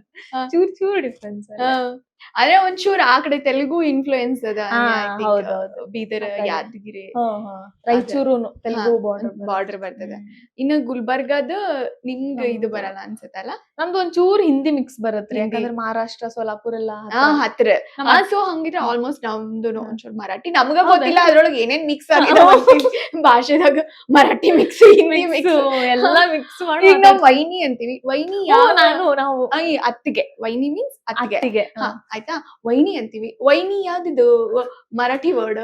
[SPEAKER 2] ಚೂರ್ ಡಿಫ್ರೆನ್ಸ್.
[SPEAKER 1] ಅದೇ ಒಂಚೂರ್ ಆ ಕಡೆ ತೆಲುಗು ಇನ್ಫ್ಲೂಯೆನ್ಸ್ ಅದ.
[SPEAKER 2] ಹೌದೌದು,
[SPEAKER 1] ಬೀದರ್, ಯಾದಗಿರಿ,
[SPEAKER 2] ರಾಯಚೂರು ತೆಲುಗು
[SPEAKER 1] ಬಾರ್ಡರ್ ಬರ್ತದೆ. ಇನ್ನು ಗುಲ್ಬರ್ಗದ ನಿಮ್ಗ ಇದು ಬರಲ್ಲ ಅನ್ಸತ್ತಲ್ಲ?
[SPEAKER 2] ನಮ್ದು ಒಂಚೂರ್ ಹಿಂದಿ ಮಿಕ್ಸ್ ಬರತ್ರಿ, ಯಾಕಂದ್ರೆ ಮಹಾರಾಷ್ಟ್ರ ಸೋಲಾಪುರ ಎಲ್ಲ
[SPEAKER 1] ಹತ್ರ. ಸೊ ಹಂಗಿದ್ರೆ ಆಲ್ಮೋಸ್ಟ್ ನಮ್ದು ಒಂಚೂರ್ ಮರಾಠಿ. ನಮಗ ಗೊತ್ತಿಲ್ಲ ಅದ್ರೊಳಗೆ ಏನೇನ್ ಮಿಕ್ಸ್ ಆಗಿದೆ ಭಾಷೆದಾಗ. ಮರಾಠಿ ಮಿಕ್ಸ್, ಹಿಂದಿ ಮಿಕ್ಸ್
[SPEAKER 2] ಎಲ್ಲಾ ಮಿಕ್ಸ್ ಮಾಡಿ.
[SPEAKER 1] ಈಗ ನಾವ್ ವೈನಿ ಅಂತೀವಿ. ವೈನಿ
[SPEAKER 2] ನಾವು
[SPEAKER 1] ಅತ್ತಿಗೆ, ವೈನಿ ಮೀನ್ಸ್ ಅತ್ತಿಗೆ. ಆಯ್ತಾ, ವೈನಿ ಅಂತೀವಿ. ವೈನಿ ಯಾವ್ದಿದು ಮರಾಠಿ ವರ್ಡ್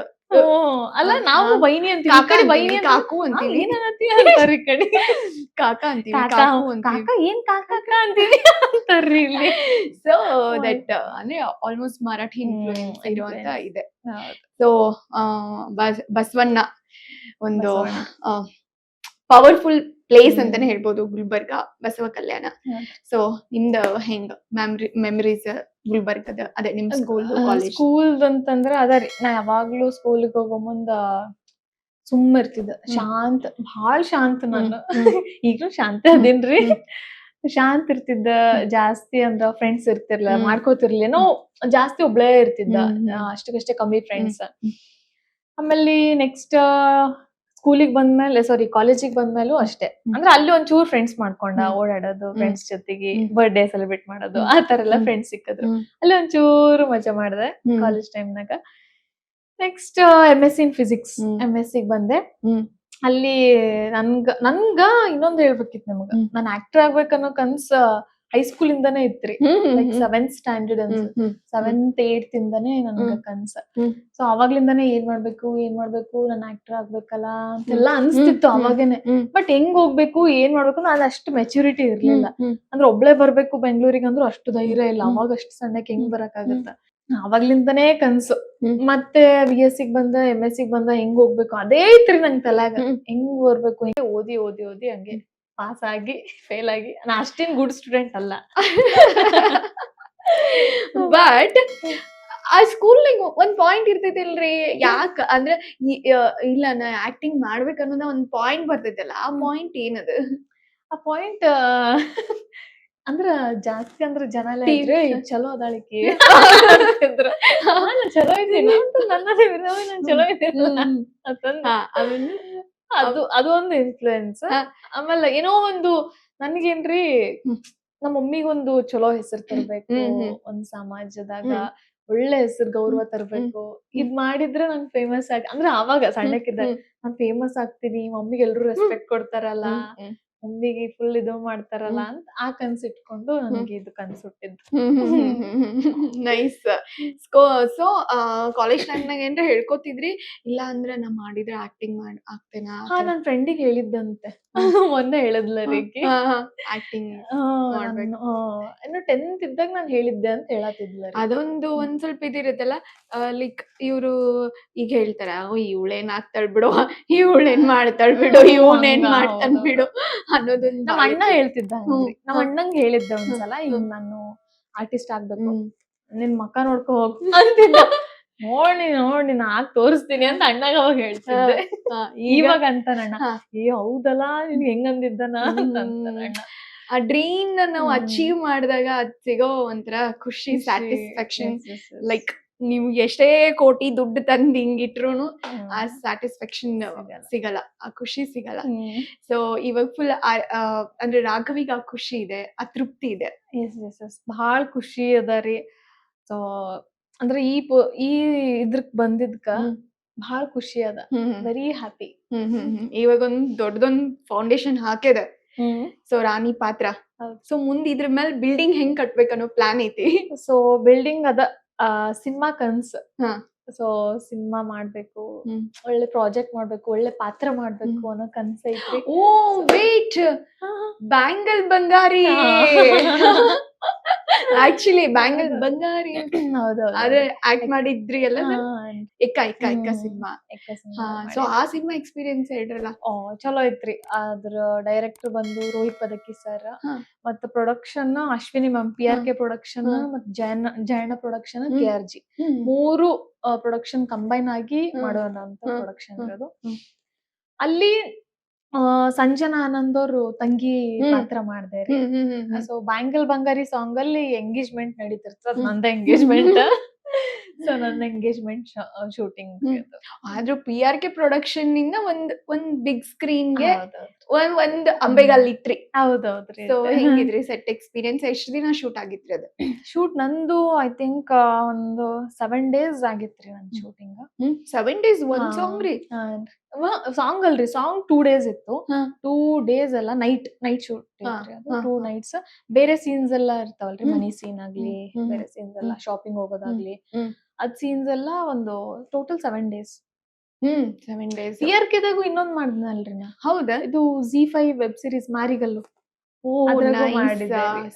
[SPEAKER 2] ಅಲ್ಲ, ನಾವು ವೈನಿ ಅಂತೀವಿ.
[SPEAKER 1] ವೈನಿ ಕಾಕು ಅಂತೀವಿ.
[SPEAKER 2] ಕಡೆ
[SPEAKER 1] ಕಾಕ ಅಂತೀವಿ.
[SPEAKER 2] ಕಾಕ ಏನ್ ಕಾಕ ಅಂತೀವಿ ಅಂತಾರ್ರಿ ಇಲ್ಲಿ.
[SPEAKER 1] ಸೊ ದಟ್ ಅಂದ್ರೆ ಆಲ್ಮೋಸ್ಟ್ ಮರಾಠಿ ಇನ್ಫ್ಲೂಯೆನ್ಸ್ ಇರುವಂತ ಇದೆ. ಸೊ ಬಸವಣ್ಣ ಒಂದು ಪವರ್ಫುಲ್ ಪ್ಲೇಸ್ ಅಂತಾನೆ ಹೇಳ್ಬೋದು ಗುಲ್ಬರ್ಗ, ಬಸವ ಕಲ್ಯಾಣ. ಸೊ ನಿಮ್ದ ಹೆಂಗ್ ಮೆಮರೀಸ್ ಗುಲ್ಬರ್ಗದ? ಅದೇ ನಿಮ್ ಸ್ಕೂಲ್
[SPEAKER 2] ಸ್ಕೂಲ್ ಅಂತಂದ್ರ ಅದರಿ, ನಾ ಯಾವಾಗ್ಲೂ ಸ್ಕೂಲಿಗೆ ಹೋಗೋ ಮುಂದ ಸುಮ್ಮ ಇರ್ತಿದ್ದ, ಶಾಂತ, ಬಾಳ ಶಾಂತ. ನಾನು ಈಗ್ಲೂ ಶಾಂತ ಅದೇನ್ರಿ, ಶಾಂತ ಇರ್ತಿದ್ದ. ಜಾಸ್ತಿ ಅಂದ್ರ ಫ್ರೆಂಡ್ಸ್ ಇರ್ತಿರ್ಲಿಲ್ಲ, ಮಾಡ್ಕೋತಿರ್ಲೇನೋ, ಜಾಸ್ತಿ ಒಬ್ಳೇ ಇರ್ತಿದ್ದ. ಅಷ್ಟಕ್ಕಷ್ಟೇ ಕಮ್ಮಿ ಫ್ರೆಂಡ್ಸ್. ಆಮೇಲೆ ನೆಕ್ಸ್ಟ್ ಸ್ಕೂಲಿಗೆ ಬಂದ್ಮೇಲೆ, ಸಾರಿ ಕಾಲೇಜಿಗೆ ಬಂದ್ಮೇಲೂ ಅಷ್ಟೇ. ಅಂದ್ರೆ ಅಲ್ಲಿ ಒಂಚೂರ್ ಫ್ರೆಂಡ್ಸ್ ಮಾಡ್ಕೊಂಡ, ಓಡಾಡೋದು ಫ್ರೆಂಡ್ಸ್ ಜೊತೆಗೆ, ಬರ್ಡೇ ಸೆಲೆಬ್ರೇಟ್ ಮಾಡೋದು, ಆ ತರ ಎಲ್ಲ ಫ್ರೆಂಡ್ಸ್ ಸಿಕ್ಕಿದ್ರು. ಅಲ್ಲಿ ಒಂಚೂರು ಮಜಾ ಮಾಡಿದೆ ಕಾಲೇಜ್ ಟೈಮ್ನಾಗ. ನೆಕ್ಸ್ಟ್ MSc ಇನ್ ಫಿಸಿಕ್ಸ್, MSc ಬಂದೆ. ಅಲ್ಲಿ ನನ್ಗ ಇನ್ನೊಂದ್ ಹೇಳ್ಬೇಕಿತ್ತು ನಿಮ್ಗ, ನಾನ್ ಆಕ್ಟರ್ ಆಗ್ಬೇಕನ್ನೋ ಕನ್ಸ್ ಹೈಸ್ಕೂಲ್ ಇಂದಾನೇ ಇತ್ರಿ. ಲೈಕ್ 7th ಸ್ಟ್ಯಾಂಡರ್ಡ್ ಅನ್ಸುತ್ತೆ, 7th 8th ಇಂದಾನೇ ನನ್ಗ ಕನ್ಸ. ಸೊ ಅವಾಗ್ಲಿಂದಾನೇ ಏನ್ ಮಾಡ್ಬೇಕು ನಾನ್ ಆಕ್ಟರ್ ಆಗ್ಬೇಕಲ್ಲ ಅಂತೆಲ್ಲ ಅನ್ಸ್ತಿತ್ತು ಅವಾಗೇನೆ. ಬಟ್ ಹೆಂಗ್ ಹೋಗ್ಬೇಕು, ಏನ್ ಮಾಡ್ಬೇಕು ನಾನು ಅಷ್ಟು ಮೆಚುರಿಟಿ ಇರ್ಲಿಲ್ಲ. ಅಂದ್ರೆ ಒಬ್ಳೆ ಬರ್ಬೇಕು ಬೆಂಗ್ಳೂರಿಗೆ ಅಂದ್ರೂ ಅಷ್ಟು ಧೈರ್ಯ ಇಲ್ಲ. ಅವಾಗ ಅಷ್ಟು ಸಣ್ಣಕ್ಕೆ ಹೆಂಗ್ ಬರಕ್ ಆಗತ್ತ? ಅವಾಗ್ಲಿಂದಾನೇ ಕನ್ಸು. ಮತ್ತೆ BSc ಬಂದ, MSc ಬಂದ, ಹೆಂಗ್ ಹೋಗ್ಬೇಕು ಅದೇ ಐತ್ರಿ ನಂಗ್ ತಲ್ಯಾಗ. ಹೆಂಗ್ ಬರ್ಬೇಕು, ಓದಿ ಹಂಗೆ ಪಾಸ್ ಆಗಿ ಫೇಲ್ ಆಗಿ. ನಾ ಅಷ್ಟೇನ್ ಗುಡ್ ಸ್ಟೂಡೆಂಟ್ ಅಲ್ಲ.
[SPEAKER 1] ಬಟ್ ಆ ಸ್ಕೂಲ್ ಒಂದ್ ಪಾಯಿಂಟ್ ಇರ್ತೈತಿಲ್ರಿ, ಯಾಕ ಅಂದ್ರೆ ಇಲ್ಲ ನಾ ಆಕ್ಟಿಂಗ್ ಮಾಡ್ಬೇಕನ್ನೋದ ಒಂದ್ ಪಾಯಿಂಟ್ ಬರ್ತೈತಲ್ಲ, ಆ ಪಾಯಿಂಟ್ ಏನದು?
[SPEAKER 2] ಆ ಪಾಯಿಂಟ್ ಅಂದ್ರ ಜಾಸ್ತಿ ಅಂದ್ರ ಜನ ಎಲ್ಲ
[SPEAKER 1] ಟಿ-
[SPEAKER 2] ಇದ್ರೆ ಚಲೋ ಅದಾಳಿಕಿ ಅಂತಿದ್ರು. ನಾನ್ ಚಲೋ ಇದ್ದೀನಿ ಅಂತ ನನ್ನದೇ ವಿನೋಯ್ ನಾನ್ ಚಲೋ ಇದ್ದೀನಲ್ಲ
[SPEAKER 1] ಹ್ಮ್.
[SPEAKER 2] ಅಂತಂದ್
[SPEAKER 1] ಹಾ, ಆಮೇಲೆ
[SPEAKER 2] ಅದು ಒಂದು ಇನ್ಫ್ಲೂಯೆನ್ಸ್.
[SPEAKER 1] ಹಾ.
[SPEAKER 2] ಆಮೇಲೆ ಏನೋ ಒಂದು ನನ್ಗೇನ್ರಿ
[SPEAKER 1] ಹ್ಮ್.
[SPEAKER 2] ನಮ್ಮ ಮಮ್ಮಿಗೊಂದು ಚಲೋ ಹೆಸರು ತರ್ಬೇಕು, ಒಂದ್ ಸಮಾಜದಾಗ ಒಳ್ಳೆ ಹೆಸರು ಗೌರವ ತರ್ಬೇಕು, ಇದ್ ಮಾಡಿದ್ರೆ ನಾನ್ ಫೇಮಸ್ ಅಂದ್ರೆ ಅವಾಗ ಸಣ್ಣಕ್ಕಿದ್ದ ನಾನ್ ಫೇಮಸ್ ಆಗ್ತೀನಿ, ಮಮ್ಮಿಗೆ ಎಲ್ರು ರೆಸ್ಪೆಕ್ಟ್ ಕೊಡ್ತಾರಲ್ಲ, ಮಮ್ಮಿಗೆ ಫುಲ್ ಇದು ಮಾಡ್ತಾರಲ್ಲ ಅಂತ ಆ ಕನ್ಸ್ ಇಟ್ಕೊಂಡು ನನ್ಗೆ ಇದು ಕನ್ಸ್ ಹುಟ್ಟಿದ್ದು.
[SPEAKER 1] ನೈಸ್. ಸೊ ಕಾಲೇಜ್ ಟೈಮ್ನಾಗ ಏನ್ರ ಹೇಳ್ಕೊತಿದ್ರಿ, ಇಲ್ಲ ಅಂದ್ರ ನಾ ಮಾಡಿದ್ರೆ ಆಕ್ಟಿಂಗ್ ಆಗ್ತೇನಾ?
[SPEAKER 2] ಹಾ, ನನ್ ಫ್ರೆಂಡಿಗೆ ಹೇಳಿದ್ದಂತೆ. ಮೊನ್ನೆ ಹೇಳಿದ್ಲ ರೀಕಿ
[SPEAKER 1] ಆಕ್ಟಿಂಗ್
[SPEAKER 2] ನಾನು ಇನ್ನು 10th ಇದ್ದಾಗ ನಾನ್ ಹೇಳಿದ್ದೆ ಅಂತ ಹೇಳತ್ತಿದ್ಲ.
[SPEAKER 1] ಅದೊಂದು ಒಂದ್ ಸ್ವಲ್ಪ ಇದಿರುತ್ತಲ್ಲ, ಲೈಕ್ ಇವ್ರು ಈಗ ಹೇಳ್ತಾರ, ಇವಳೇನ್ ಆಗ್ತಾಳ್ ಬಿಡು, ಇವಳೇನ್ ಮಾಡ್ತಾಳ್ ಬಿಡು, ಇವನೇನ್ ಮಾಡ್ತಾನ್ ಬಿಡು ಅನ್ನೋದೊಂದು
[SPEAKER 2] ನಮ್ಮ ಅಣ್ಣ ಹೇಳ್ತಿದ್ದ ಹಂಗ್ರಿ. ನಮ್ಮ ಅಣ್ಣಂಗ್ ಹೇಳಿದ್ದೆ ಒಂದ್ಸಲ, ಹಿಂಗ್ ನಾನು ಆರ್ಟಿಸ್ಟ್ ಆಗ್ಬೇಕು, ನಿನ್ ಮಕ್ಕ ನೋಡ್ಕೊ ಹೋಗ್ ಅಂತಿದ್ದ. ನೋಡಿ ನಾ ತೋರಿಸ್ತೀನಿ ಅಂತ ಅಣ್ಣಗ ಅವಾಗ ಹೇಳ್ತಿದ್ದೆ. ಇವಾಗ ಅಂತ ಅಣ್ಣ, ಹೌದಲ್ಲ ನಿನ್ ಹೆಂಗಂದಿದ್ದನ ಅಂತ ಅಣ್ಣ.
[SPEAKER 1] ಆ ಡ್ರೀಮ್ ನಾವು ಅಚೀವ್ ಮಾಡಿದಾಗ ಅದ್ ಸಿಗೋ ಒಂಥರ ಖುಷಿ, ಸ್ಯಾಟಿಸ್ಫ್ಯಾಕ್ಷನ್. ಲೈಕ್ ನೀವು ಎಷ್ಟೇ ಕೋಟಿ ದುಡ್ಡು ತಂದ್ ಹಿಂಗಿಟ್ರುನು ಆ ಸ್ಯಾಟಿಸ್ಫ್ಯಾಕ್ಷನ್ ಸಿಗಲ್ಲ, ಆ ಖುಷಿ ಸಿಗಲ್ಲ. ಸೊ ಇವಾಗ ಫುಲ್ ಅಂದ್ರೆ ರಾಘವಿಗೆ ಆ ಖುಷಿ ಇದೆ, ಆ ತೃಪ್ತಿ ಇದೆ.
[SPEAKER 2] ಬಹಳ ಖುಷಿ ಅದ ರೀ. ಸೊ ಅಂದ್ರೆ ಈ ಇದ್ರಕ್ ಬಂದಿದ್ಕ ಬಹಳ ಖುಷಿ ಅದ, ವೆರಿ ಹ್ಯಾಪಿ.
[SPEAKER 1] ಇವಾಗ ಒಂದ್ ದೊಡ್ಡದೊಂದ್ ಫೌಂಡೇಶನ್ ಹಾಕಿದೆ. ಸೊ ರಾಣಿ ಪಾತ್ರ. ಸೊ ಮುಂದ್ ಇದ್ರ ಮೇಲೆ ಬಿಲ್ಡಿಂಗ್ ಹೆಂಗ್ ಕಟ್ಬೇಕನ್ನೋ ಪ್ಲಾನ್ ಐತಿ.
[SPEAKER 2] ಸೊ ಬಿಲ್ಡಿಂಗ್ ಅದ ಸಿನಿಮಾ ಕನ್ಸ್. ಸೊ ಸಿನಿಮಾ ಮಾಡ್ಬೇಕು, ಒಳ್ಳೆ ಪ್ರಾಜೆಕ್ಟ್ ಮಾಡ್ಬೇಕು, ಒಳ್ಳೆ ಪಾತ್ರ ಮಾಡ್ಬೇಕು ಅನ್ನೋ ಕನ್ಸ್ ಐತ್ರಿ.
[SPEAKER 1] Oh wait, bangle Bangari. Actually bangle Bangari ಅದೇ ಆಕ್ಟ್ ಮಾಡಿದ್ರಿ ಅಲ್ಲ, ಎಕ್ಕ ಸಿನಿಮಾ. ಸೊ ಆ ಸಿನಿಮಾ ಎಕ್ಸ್ಪೀರಿಯನ್ಸ್ ಹೇಳ್ರಲ್ಲ.
[SPEAKER 2] ಚಲೋ ಐತ್ರಿ. ಅದ್ರ ಡೈರೆಕ್ಟರ್ ಬಂದು ರೋಹಿತ್ ಪದಕಿ ಸರ್, ಮತ್ತ production Ashwini ma'am, PRK production, ಮತ್ Jayanna production, KRG, 3 production combine ಆಗಿ ಮಾಡೋಣಂತ ಪ್ರೊಡಕ್ಷನ್ ಇರೋದು. ಅಲ್ಲಿ ಸಂಜನಾ ಆನಂದ್ ಅವ್ರು ತಂಗಿ ಪಾತ್ರ ಮಾಡ್ದೆ ರೀ. ಸೊ ಬ್ಯಾಂಗಲ್ ಬಂಗಾರಿ ಸಾಂಗ್ ಅಲ್ಲಿ ಎಂಗೇಜ್ಮೆಂಟ್ ನಡೀತಿರ್ತದ, ನಂದ ಎಂಗೇಜ್ಮೆಂಟ್. ಸೊ ನನ್ನ ಎಂಗೇಜ್ಮೆಂಟ್ ಶೂಟಿಂಗ್.
[SPEAKER 1] ಆದ್ರೂ PRK ಪ್ರೊಡಕ್ಷನ್ ಇಂದ ಒಂದ್ ಬಿಗ್ ಸ್ಕ್ರೀನ್ಗೆ ಒಂದ್ ಅಂಬೆಗಾಲ್ ಇಟ್ರಿ.
[SPEAKER 2] ಹೌದೌದ್ರಿ.
[SPEAKER 1] ಸೊ ಹೆಂಗಿದ್ರಿ ಸೆಟ್ ಎಕ್ಸ್ಪೀರಿಯನ್ಸ್? ಎಷ್ಟ್ ದಿನ ಶೂಟ್ ಆಗಿತ್ರಿ ಅದು?
[SPEAKER 2] ಶೂಟ್ ನಂದು ಐ ಥಿಂಕ್ ಒಂದು 7 days ಆಗಿತ್ರಿ ನನ್ ಶೂಟಿಂಗ್.
[SPEAKER 1] 7 days ಒಂದ್ ಸಾಂಗ್ ರೀ?
[SPEAKER 2] ಸಾಂಗ್ ಅಲ್ರಿ, ಸಾಂಗ್ 2 days ಇತ್ತು. 2 days ಎಲ್ಲ ನೈಟ್ ಶೂಟ್ ಇತ್ರಿ ಅದು. 2 nights ಬೇರೆ ಸೀನ್ಸ್ ಎಲ್ಲ ಇರ್ತಾವಲ್ರಿ, ಮನಿ ಸೀನ್ ಆಗ್ಲಿ, ಬೇರೆ ಸೀನ್ಸ್ ಎಲ್ಲ ಶಾಪಿಂಗ್ ಹೋಗೋದಾಗ್ಲಿ, ಅದ್ ಸೀನ್ಸ್ ಎಲ್ಲ ಒಂದು ಟೋಟಲ್ 7 days.
[SPEAKER 1] 7 days.
[SPEAKER 2] PRK ದಾಗೂ ಇನ್ನೊಂದ್ ಮಾಡಿದ್ನಲ್ರಿ ನಾ.
[SPEAKER 1] ಹೌದಾ?
[SPEAKER 2] ಇದು Z5 ವೆಬ್ ಸೀರೀಸ್ ಮಾರಿಗಲ್ಲು.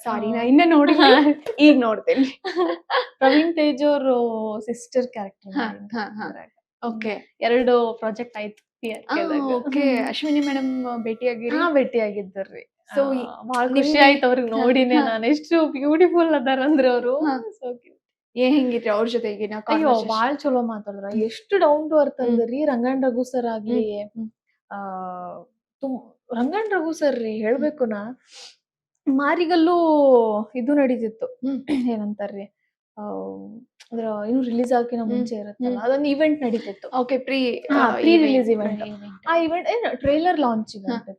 [SPEAKER 1] ಸಾರಿ, ನಾ ಇನ್ನ ನೋಡಿಲ್ಲ, ಈಗ ನೋಡ್ತೇನೆ.
[SPEAKER 2] ಪ್ರವೀಣ್ ತೇಜ್ ಅವರು ಸಿಸ್ಟರ್ ಕ್ಯಾರೆಕ್ಟರ್.
[SPEAKER 1] ಓಕೆ,
[SPEAKER 2] 2 ಪ್ರಾಜೆಕ್ಟ್ ಆಯ್ತು PRK ದಾಗ.
[SPEAKER 1] ಓಕೆ, ಅಶ್ವಿನಿ ಮೇಡಮ್
[SPEAKER 2] ಭೇಟಿಯಾಗಿದ್ದರ್ರಿ.
[SPEAKER 1] ಸೊ
[SPEAKER 2] ಬಹಳ ಖುಷಿ ಆಯ್ತು ಅವ್ರಿಗೆ ನೋಡಿನೇ. ನಾನು ಎಷ್ಟು ಬ್ಯೂಟಿಫುಲ್ ಅದಾರ ಅಂದ್ರೆ ಅವರು.
[SPEAKER 1] ಹೆಂಗಿದ್ರಿ ಅವ್ರ ಜೊತೆಗೆ?
[SPEAKER 2] ಅಯ್ಯೋ ಬಾಳ್ ಚಲೋ ಮಾತಾಡಿದ್ರ, ಎಷ್ಟು ಡೌನ್ ಟು ಅರ್ತ್ ಅಂದ್ರಿ. ರಂಗಣ್ಣ ರಘು ಸರ್ ಆಗ್ಲಿ, ರಂಗಣ್ಣ ರಘು ಸರ್ ರೀ ಹೇಳ್ಬೇಕು ನಾ, ಮಾರಿಗಲ್ಲು ಇದು ನಡೀತಿತ್ತು, ಏನಂತಾರ್ರಿ, ಅದ್ರ ಇನ್ನು ರಿಲೀಸ್ ಆಗಿನ ಮುಂಚೆ ಇರುತ್ತಲ್ಲ, ಅದೊಂದು ಇವೆಂಟ್ ನಡೀತಿತ್ತು.
[SPEAKER 1] Okay, pre
[SPEAKER 2] release event. ಆ ಇವೆಂಟ್ ಟ್ರೈಲರ್ ಲಾಂಚ್ ಇವೆಂಟ್.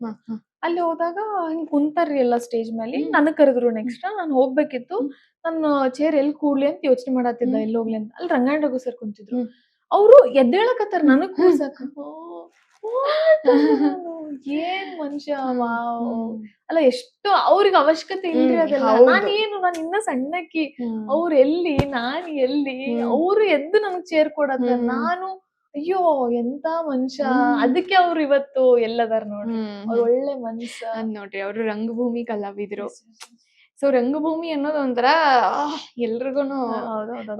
[SPEAKER 2] ಅಲ್ಲಿ ಹೋದಾಗ ಹಿಂಗ್ ಕುಂತಾರ್ರಿ ಎಲ್ಲ ಸ್ಟೇಜ್ ಮೇಲೆ. ನನಗ್ ಕರೆದ್ರು. ನೆಕ್ಸ್ಟ್ ನಾನು ಹೋಗ್ಬೇಕಿತ್ತು, ನನ್ನ ಚೇರ್ ಎಲ್ಲಿ ಕೂಡ್ಲಿ ಅಂತ ಯೋಚನೆ ಮಾಡತ್ತಿದ್ದ, ಎಲ್ಲಿ ಹೋಗ್ಲಿ ಅಂತ. ಅಲ್ಲಿ ರಂಗಣ್ಣ ರಘು ಸರ್ ಕುಂತಿದ್ರು. ಅವ್ರು ಎದ್ದೇಳಕತ್ತಾರ ನನಗ್ ಕೂರ್ಸಕ್. ಏನ್ ಮನುಷ್ಯ, ಅಲ್ಲ ಎಷ್ಟು ಅವ್ರಿಗೆ ಅವಶ್ಯಕತೆ ಇಲ್ರಿ ಅದೆಲ್ಲ. ನಾನು ಇನ್ನ ಸಣ್ಣಕ್ಕಿ, ಅವ್ರು ಎಲ್ಲಿ, ನಾನ್ ಎಲ್ಲಿ, ಅವ್ರು ಎದ್ದು ನನಗ್ ಚೇರ್ ಕೊಡತ್ತ. ನಾನು ಅಯ್ಯೋ ಎಂತ ಮನುಷ್ಯ. ಅದಕ್ಕೆ ಅವ್ರು ಇವತ್ತು ಎಲ್ಲದಾರ ನೋಡ್ರಿ, ಅವ್ರ ಒಳ್ಳೆ ಮನ್ಸ
[SPEAKER 1] ನೋಡ್ರಿ. ಅವ್ರು ರಂಗಭೂಮಿ ಕಲಾವಿದ್ರು. ಸೊ ರಂಗಭೂಮಿ ಅನ್ನೋದು ಒಂಥರ ಎಲ್ರಿಗೂನು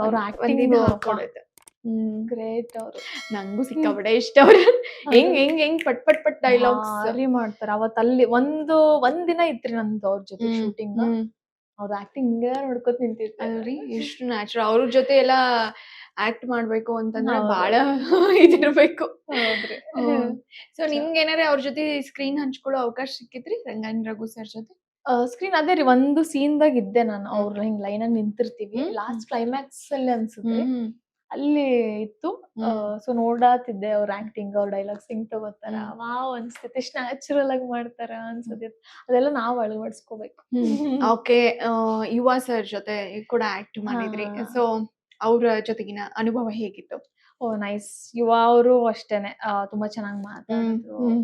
[SPEAKER 2] ಅವ್ರ ಆಕ್ಟಿಂಗ್
[SPEAKER 1] ಕೊಡುತ್ತೆ.
[SPEAKER 2] ಗ್ರೇಟ್. ಅವ್ರು
[SPEAKER 1] ನಂಗೂ ಸಿಕ್ಕಾಪಟ್ಟೆ ಇಷ್ಟ. ಅವ್ರು ಹೆಂಗ್ ಪಟ್ ಡೈಲಾಗ್ಸ್
[SPEAKER 2] ಮಾಡ್ತಾರ. ಅವತ್ ಅಲ್ಲಿ ಒಂದ್ ದಿನ ಇತ್ರಿ ನಂದು ಅವ್ರ ಜೊತೆ ಶೂಟಿಂಗ್. ಅವ್ರ ಆಕ್ಟಿಂಗ್ ಹಿಂಗ ನೋಡ್ಕೊತ ನಿಂತಿರ್ತಾರಲ್ರಿ,
[SPEAKER 1] ಎಷ್ಟು ನ್ಯಾಚುರಲ್. ಅವ್ರ ಜೊತೆ ಎಲ್ಲ ಆಕ್ಟ್ ಮಾಡ್ಬೇಕು ಅಂತಂದ್ರೆ
[SPEAKER 2] ಹೌದು.
[SPEAKER 1] ಬಹಳ ಇದಿರ್ಬೇಕು.
[SPEAKER 2] ಹೌದ್ರಿ.
[SPEAKER 1] ಸೊ ನಿಮ್ಗೆ ಏನಾರ ಅವ್ರ ಜೊತೆ ಸ್ಕ್ರೀನ್ ಹಂಚ್ಕೊಳ್ಳೋ ಅವಕಾಶ ಸಿಕ್ಕಿದ್ರಿ ರಂಗಾಯಣ್ ರಘು ಸರ್ ಜೊತೆ?
[SPEAKER 2] ಸ್ಕ್ರೀನ್ ಅದೇ ರೀ ಒಂದು ಸೀನ್‌ದಾಗ ಇದ್ದೆ ನಾನು.
[SPEAKER 1] ಹ್ಮ್.
[SPEAKER 2] ಅವ್ರು ಹಿಂಗ್ ಲೈನಾಗ್ ನಿಂತಿರ್ತೀವಿ.
[SPEAKER 1] ಹ್ಮ್.
[SPEAKER 2] ಲಾಸ್ಟ್ ಕ್ಲೈಮ್ಯಾಕ್ಸ್ ಅಲ್ಲಿ ಅನ್ಸುತ್ತೆ.
[SPEAKER 1] ಹ್ಮ್.
[SPEAKER 2] ಅಲ್ಲಿ ಇತ್ತು.
[SPEAKER 1] ಹ್ಮ್.
[SPEAKER 2] ಸೊ ನೋಡಾತಿದ್ದೆ ಅವ್ರ ಆಕ್ಟಿಂಗ್, ಅವ್ರ ಡೈಲಾಗ್ಸ್ ಹೆಂಗ್ ತಗೋತಾರ.
[SPEAKER 1] ಹ್ಮ್.
[SPEAKER 2] ವಾವ್ ಅನ್ಸ್ತೈತಿ. ಎಷ್ಟ್ ನ್ಯಾಚುರಲ್ ಆಗಿ ಮಾಡ್ತಾರ ಅನ್ಸತ್ತೆ. ಅದೆಲ್ಲ ನಾವ್ ಅಳವಡಿಸ್ಕೋಬೇಕು.
[SPEAKER 1] ಓಕೆ. ಯುವ ಸರ್ ಜೊತೆ ಕೂಡ ಆಕ್ಟ್ ಮಾಡಿದ್ರಿ.
[SPEAKER 2] ಹಾ.
[SPEAKER 1] ಸೊ ಅವ್ರ ಜೊತೆಗಿನ ಅನುಭವ ಹೇಗಿತ್ತು?
[SPEAKER 2] ಓಹ್! ನೈಸ್. ಯುವ ಅವರು ಅಷ್ಟೇನೆ ತುಂಬಾ ಚೆನ್ನಾಗ್ ಮಾತಾಡಿದ್ರು.
[SPEAKER 1] ಹ್ಮ್.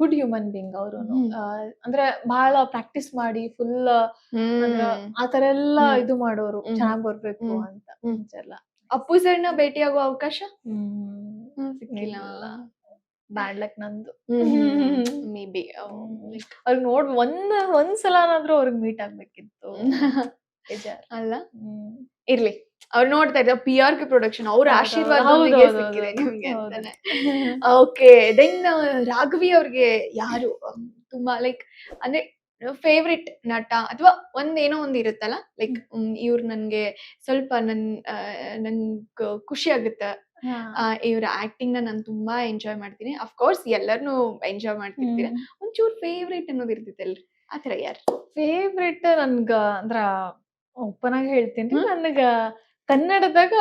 [SPEAKER 2] ಗುಡ್ ಹ್ಯೂಮನ್ ಬೀಯಿಂಗ್ ಅವ್ರುನು.
[SPEAKER 1] ಹ್ಮ್.
[SPEAKER 2] ಅಂದ್ರೆ ಬಹಳ ಪ್ರಾಕ್ಟೀಸ್ ಮಾಡಿ ಫುಲ್ ಅಂದ್ರ ಆ ತರ ಎಲ್ಲ ಇದು ಮಾಡೋರು. ಚೆನ್ನಾಗ್ ಬರ್ಬೇಕು
[SPEAKER 1] ಹ್ಮ್.
[SPEAKER 2] ಅಂತ
[SPEAKER 1] ಹ್ಮ್.
[SPEAKER 2] ಮುಂಚೆಲ್ಲ.
[SPEAKER 1] ಅಪ್ಪು ಸರ್‌ನ ಭೇಟಿಯಾಗುವ ಅವಕಾಶ?
[SPEAKER 2] ಸಿಕ್ಕಿಲ್ಲ. ಬ್ಯಾಡ್ ಲಕ್ ನಂದು.
[SPEAKER 1] May be.
[SPEAKER 2] ಅವ್ರಿಗೆ ಒಂದ್ಸಲನಾದ್ರೂ ಅವ್ರಿಗೆ ಮೀಟ್ ಆಗ್ಬೇಕಿತ್ತು. ಬೇಜಾರ್.
[SPEAKER 1] ಅಲ್ಲ? ಇರ್ಲಿ. ಅವ್ರು ನೋಡ್ತಾ ಇದ್ದಾರೆ PRK ಪ್ರೊಡಕ್ಷನ್ ಅವ್ರ ಆಶೀರ್ವಾದದೊಂದಿಗೆ
[SPEAKER 2] ಹೌದು,
[SPEAKER 1] ಸಿಕ್ಕಿದೆ
[SPEAKER 2] ಹೌದು,
[SPEAKER 1] ನಿಮ್ಗೆ
[SPEAKER 2] ಹೌದು.
[SPEAKER 1] ಅಂತಾನೆ. ಓಕೆ. ದೆನ್ ರಾಘವಿ ಅವ್ರಿಗೆ ಯಾರು ತುಂಬಾ ಲೈಕ್ ಅಂದ್ರೆ ಫೇವ್ರೆಟ್ ನಟ ಅಥವಾ ಒಂದೇನೋ ಒಂದ್ ಇರುತ್ತಲ್ಲ ಲೈಕ್ ಇವ್ರು ನನ್ಗೆ ಸ್ವಲ್ಪ ನಂಗ್ ಖುಷಿ ಆಗುತ್ತೆ.
[SPEAKER 2] ಹಾ.
[SPEAKER 1] ಇವ್ರ ಆಕ್ಟಿಂಗ್ ನ ನಾನು ತುಂಬಾ ಎಂಜಾಯ್ ಮಾಡ್ತೀನಿ. ಅಫ್ ಕೋರ್ಸ್ ಎಲ್ಲರನ್ನೂ ಎಂಜಾಯ್ ಮಾಡ್ತಿರ್ತೀರ. ಒಂಚೂರು ಫೇವ್ರೇಟ್ ಅನ್ನೋದು ಇರ್ತೈತಲ್ರಿ ಆ ಥರ ಯಾರು?
[SPEAKER 2] ಫೇವ್ರೇಟ್ ನನ್ಗ ಅಂದ್ರ ಓಪನ್ ಆಗಿ ಹೇಳ್ತೀನಿ. ನನಗ ಕನ್ನಡದಾಗ